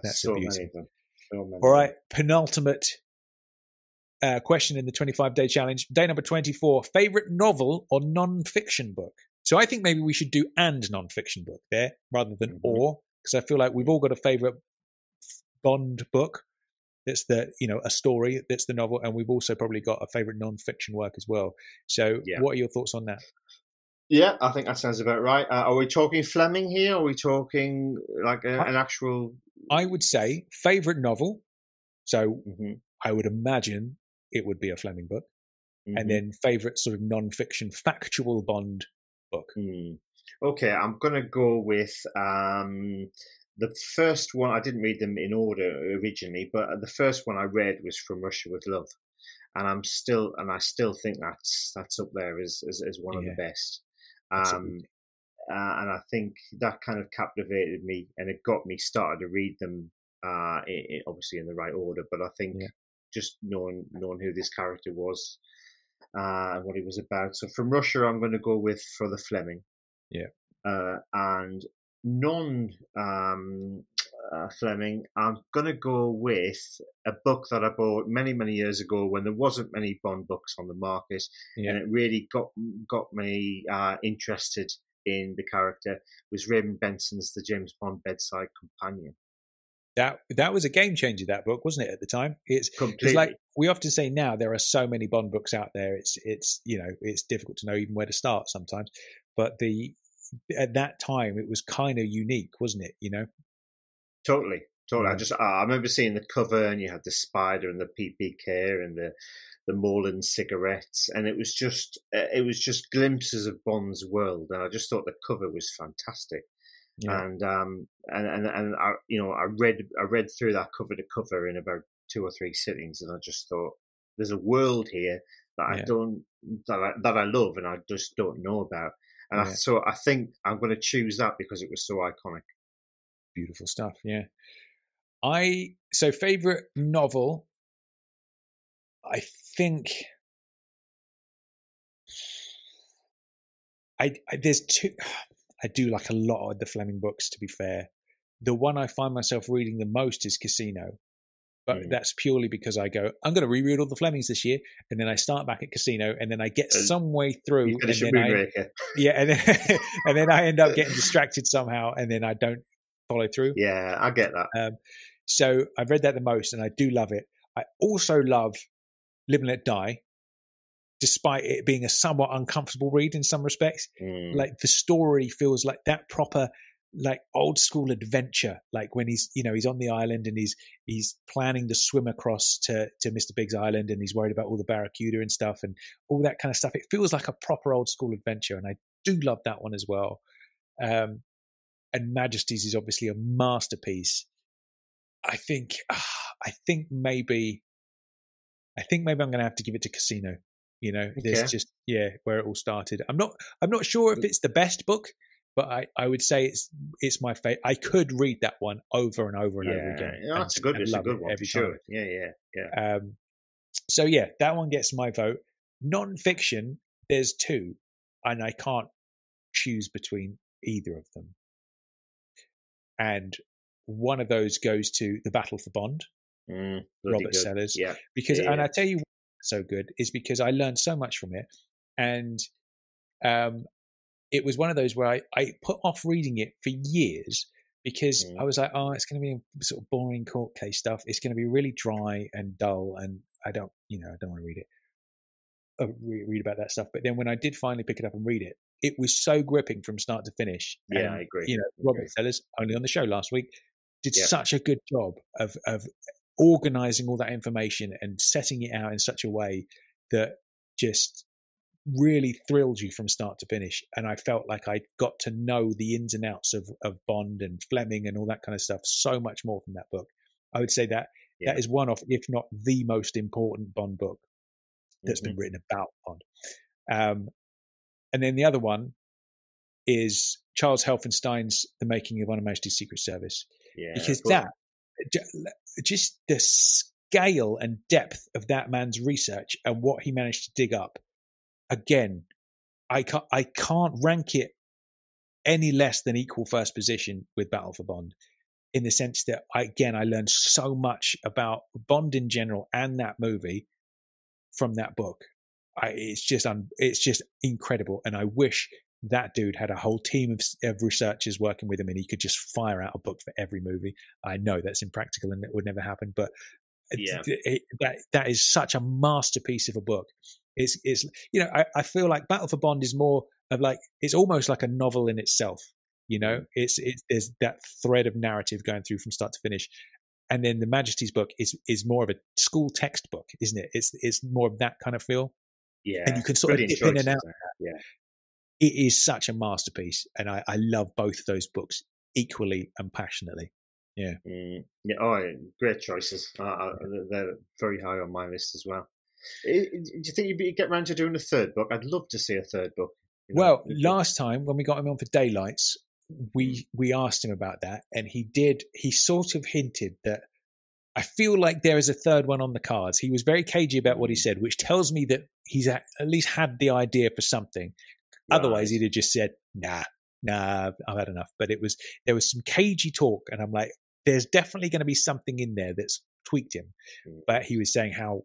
that's so a beauty. many of them. So many. All right, penultimate question in the 25-day challenge. Day number 24, favorite novel or non-fiction book? So I think maybe we should do and non-fiction book there rather than or, because I feel like we've all got a favorite Bond book that's a story that's the novel, and we've also probably got a favorite non-fiction work as well. So what are your thoughts on that? Yeah, I think that sounds about right. Are we talking Fleming here? Or are we talking like an actual... I would say favorite novel. So I would imagine it would be a Fleming book. And then favorite sort of non-fiction factual Bond book. Okay, I'm going to go with the first one. I didn't read them in order originally, but the first one I read was From Russia with Love, and I still think that's up there as one of the best. And I think that kind of captivated me, and it got me started to read them, obviously in the right order. But I think just knowing who this character was and what he was about. So From Russia, I'm going to go with for the Fleming. And non-Fleming, I'm going to go with a book that I bought many, many years ago when there wasn't many Bond books on the market, and it really got me interested in the character. Was Raymond Benson's The James Bond Bedside Companion. That was a game changer, that book, wasn't it, at the time? It's like we often say now, there are so many Bond books out there. It's difficult to know even where to start sometimes. But at that time, it was kind of unique, wasn't it? Totally. I remember seeing the cover, and you had the spider and the PPK and the Moreland cigarettes, and it was just glimpses of Bond's world, and I just thought the cover was fantastic. And I read through that cover to cover in about 2 or 3 sittings, and I just thought there's a world here that that I love, and I just don't know about. And I think I'm going to choose that because it was so iconic. Beautiful stuff. Yeah. So favorite novel, I think there's two. I do like a lot of the Fleming books, to be fair. The one I find myself reading the most is Casino. But that's purely because I go, I'm going to reread all the Flemings this year. And then I start back at Casino, and then I get some way through. And then I end up getting distracted somehow, and then I don't follow through. Yeah, I get that. So I've read that the most, and I do love it. I also love Live and Let Die, despite it being a somewhat uncomfortable read in some respects. Like the story feels like that proper, like old school adventure. Like when he's on the island and he's planning to swim across to Mr. Big's island, and he's worried about all the barracuda and stuff and all that kind of stuff. It feels like a proper old school adventure, and I do love that one as well. And Majesty's is obviously a masterpiece. I think maybe I'm going to have to give it to Casino. There's just where it all started. I'm not sure if it's the best book, but I would say it's my favorite. I could read that one over and over and over again. Yeah, that's good. It's a good one for sure. Yeah. So that one gets my vote. Non-fiction, there's 2, and I can't choose between either of them. And one of those goes to The Battle for Bond, Robert Sellers. Yeah. And I tell you what's so good is because I learned so much from it. And it was one of those where I put off reading it for years because I was like, it's going to be sort of boring court case stuff. It's going to be really dry and dull, and I don't want to read it. Read about that stuff. But then when I did finally pick it up and read it, it was so gripping from start to finish. Yeah, I agree. Robert Sellers, only on the show last week, did such a good job of organizing all that information and setting it out in such a way that just really thrilled you from start to finish. And I felt like I got to know the ins and outs of Bond and Fleming and all that kind of stuff so much more from that book. I would say that is one of, if not the most important Bond book that's been written about Bond. And then the other one is Charles Helfenstein's The Making of Her Majesty's Secret Service. Yeah, because just the scale and depth of that man's research and what he managed to dig up. Again, I can't rank it any less than equal first position with Battle for Bond. in the sense that I learned so much about Bond in general and that movie from that book. It's just incredible, and I wish that dude had a whole team of researchers working with him, and he could just fire out a book for every movie. I know that's impractical and it would never happen, but that is such a masterpiece of a book. It's I feel like Battle for Bond is more of like, it's almost like a novel in itself. It's there's that thread of narrative going through from start to finish. And then the Majesty's book is more of a school textbook, isn't it? It's more of that kind of feel. Yeah. And you can sort of dip in and out. Yeah. It is such a masterpiece. And I love both of those books equally and passionately. Yeah. Yeah. Oh, great choices. They're very high on my list as well. Do you think you'd get around to doing a third book? I'd love to see a third book. Well, last time when we got him on for Daylights, we asked him about that, and he sort of hinted that I feel like there is a third one on the cards. He was very cagey about what he said, which tells me that he's at least had the idea for something. Right. Otherwise, he'd have just said, nah, I've had enough. But there was some cagey talk, and I'm like, there's definitely going to be something in there that's tweaked him. But he was saying how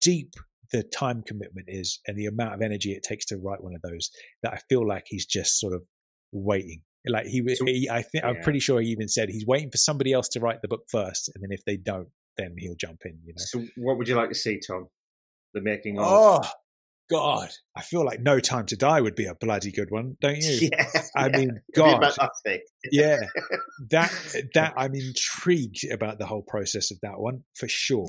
deep the time commitment is and the amount of energy it takes to write one of those, that I feel like he's just sort of waiting. Like I'm pretty sure he even said he's waiting for somebody else to write the book first, and then if they don't, then he'll jump in. So, what would you like to see, Tom? The making of? Oh God, I feel like No Time to Die would be a bloody good one, don't you? Yeah. I mean, God, yeah. That I'm intrigued about the whole process of that one for sure.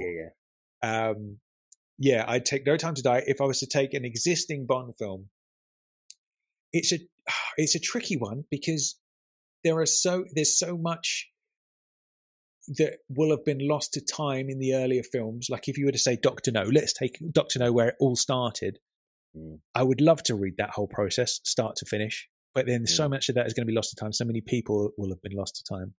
Yeah. I'd take No Time to Die. If I was to take an existing Bond film, it's a tricky one because there's so much that will have been lost to time in the earlier films. Like if you were to say Dr. No, let's take Dr. No where it all started. I would love to read that whole process, start to finish. But then so much of that is going to be lost to time. So many people will have been lost to time.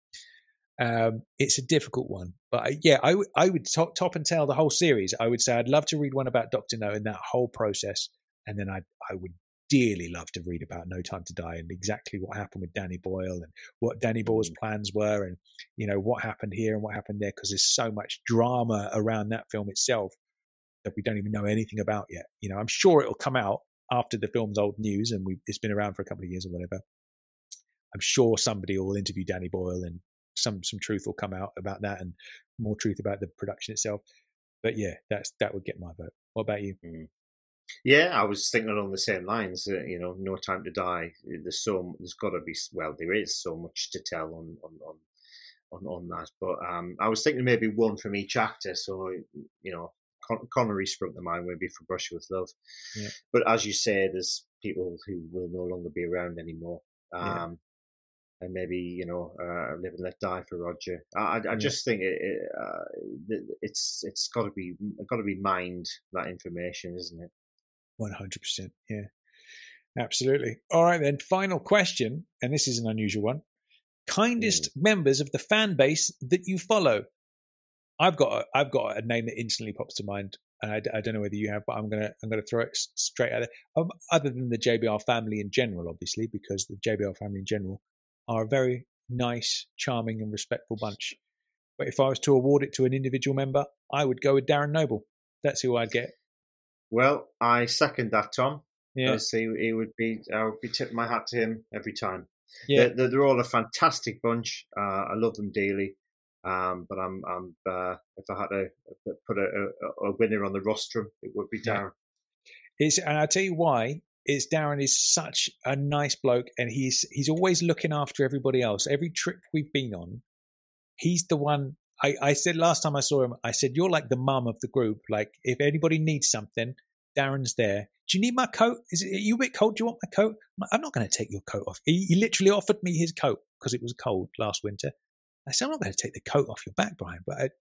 It's a difficult one. But I would top and tail the whole series. I would say I'd love to read one about Dr. No and that whole process. And then I would dearly love to read about No Time to Die and exactly what happened with Danny Boyle and what Danny Boyle's plans were, and what happened here and what happened there, because there's so much drama around that film itself that we don't even know anything about yet. I'm sure it'll come out after the film's old news and it's been around for a couple of years or whatever. I'm sure somebody will interview Danny Boyle and some truth will come out about that and more truth about the production itself. But yeah, that would get my vote. What about you? Yeah, I was thinking along the same lines. No Time to Die. There's got to be. Well, there is so much to tell on that. But I was thinking maybe one from each actor. So Connery sprung to mind, maybe for Brush with Love. Yeah. But as you say, there's people who will no longer be around anymore. And maybe Live and Let Die for Roger. I just think it's got to be mined, that information, isn't it? 100%. Yeah, absolutely. All right, then. Final question, and this is an unusual one. Kindest members of the fan base that you follow. I've got a name that instantly pops to mind. I don't know whether you have, but I'm gonna throw it straight at it. Other than the JBR family in general, obviously, because the JBR family in general are a very nice, charming, and respectful bunch. But if I was to award it to an individual member, I would go with Darren Noble. That's who I'd get. Well, I second that, Tom. Yeah. I would be tipping my hat to him every time. Yeah. They're all a fantastic bunch. I love them dearly. But I'm if I had to put a winner on the rostrum, it would be Darren. And I'll tell you why. Darren is such a nice bloke, and he's always looking after everybody else. Every trip we've been on, he's the one. I said last time I saw him, I said, you're like the mum of the group. Like, if anybody needs something, Darren's there. Do you need my coat? Are you a bit cold? Do you want my coat? I'm not going to take your coat off. He literally offered me his coat because it was cold last winter. I said, I'm not going to take the coat off your back, Brian. But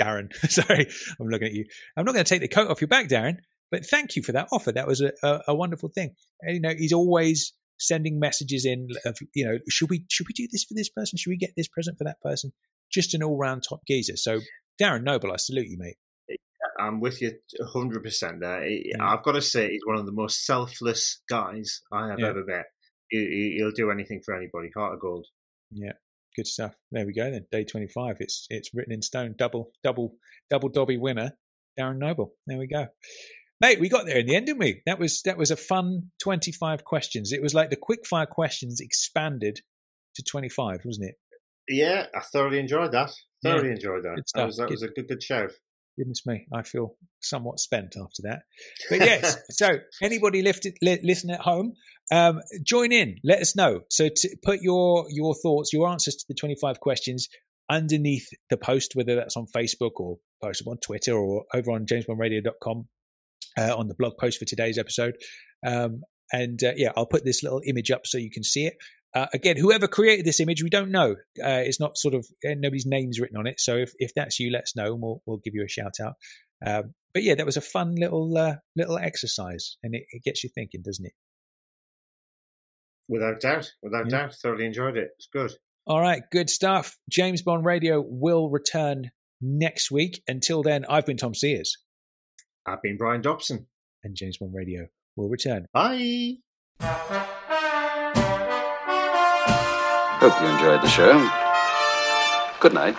Darren, sorry, I'm looking at you. I'm not going to take the coat off your back, Darren. But thank you for that offer. That was a wonderful thing. And, he's always sending messages in of, should we do this for this person? Should we get this present for that person? Just an all-round top geezer. So, Darren Noble, I salute you, mate. I'm with you 100% there. I've got to say, he's one of the most selfless guys I have ever met. He'll do anything for anybody. Heart of gold. Yeah. Good stuff. There we go then. Day 25. It's written in stone. Double Dobby winner, Darren Noble. There we go. Mate, we got there in the end, didn't we? That was a fun 25 questions. It was like the quickfire questions expanded to 25, wasn't it? Yeah, I thoroughly enjoyed that. Enjoyed that. That was a good shout. Goodness me, I feel somewhat spent after that. But yes, so anybody listening at home, join in. Let us know. So to put your thoughts, your answers to the 25 questions underneath the post, whether that's on Facebook or post them on Twitter or over on jamesbondradio.com on the blog post for today's episode. I'll put this little image up so you can see it. Again, whoever created this image, we don't know. It's not nobody's name's written on it. So if that's you, let us know and we'll give you a shout out. But yeah, that was a fun little exercise, and it gets you thinking, doesn't it? Without doubt. Thoroughly enjoyed it. It's good. All right, good stuff. James Bond Radio will return next week. Until then, I've been Tom Sears. I've been Brian Dobson. And James Bond Radio will return. Bye. Hope you enjoyed the show. Good night.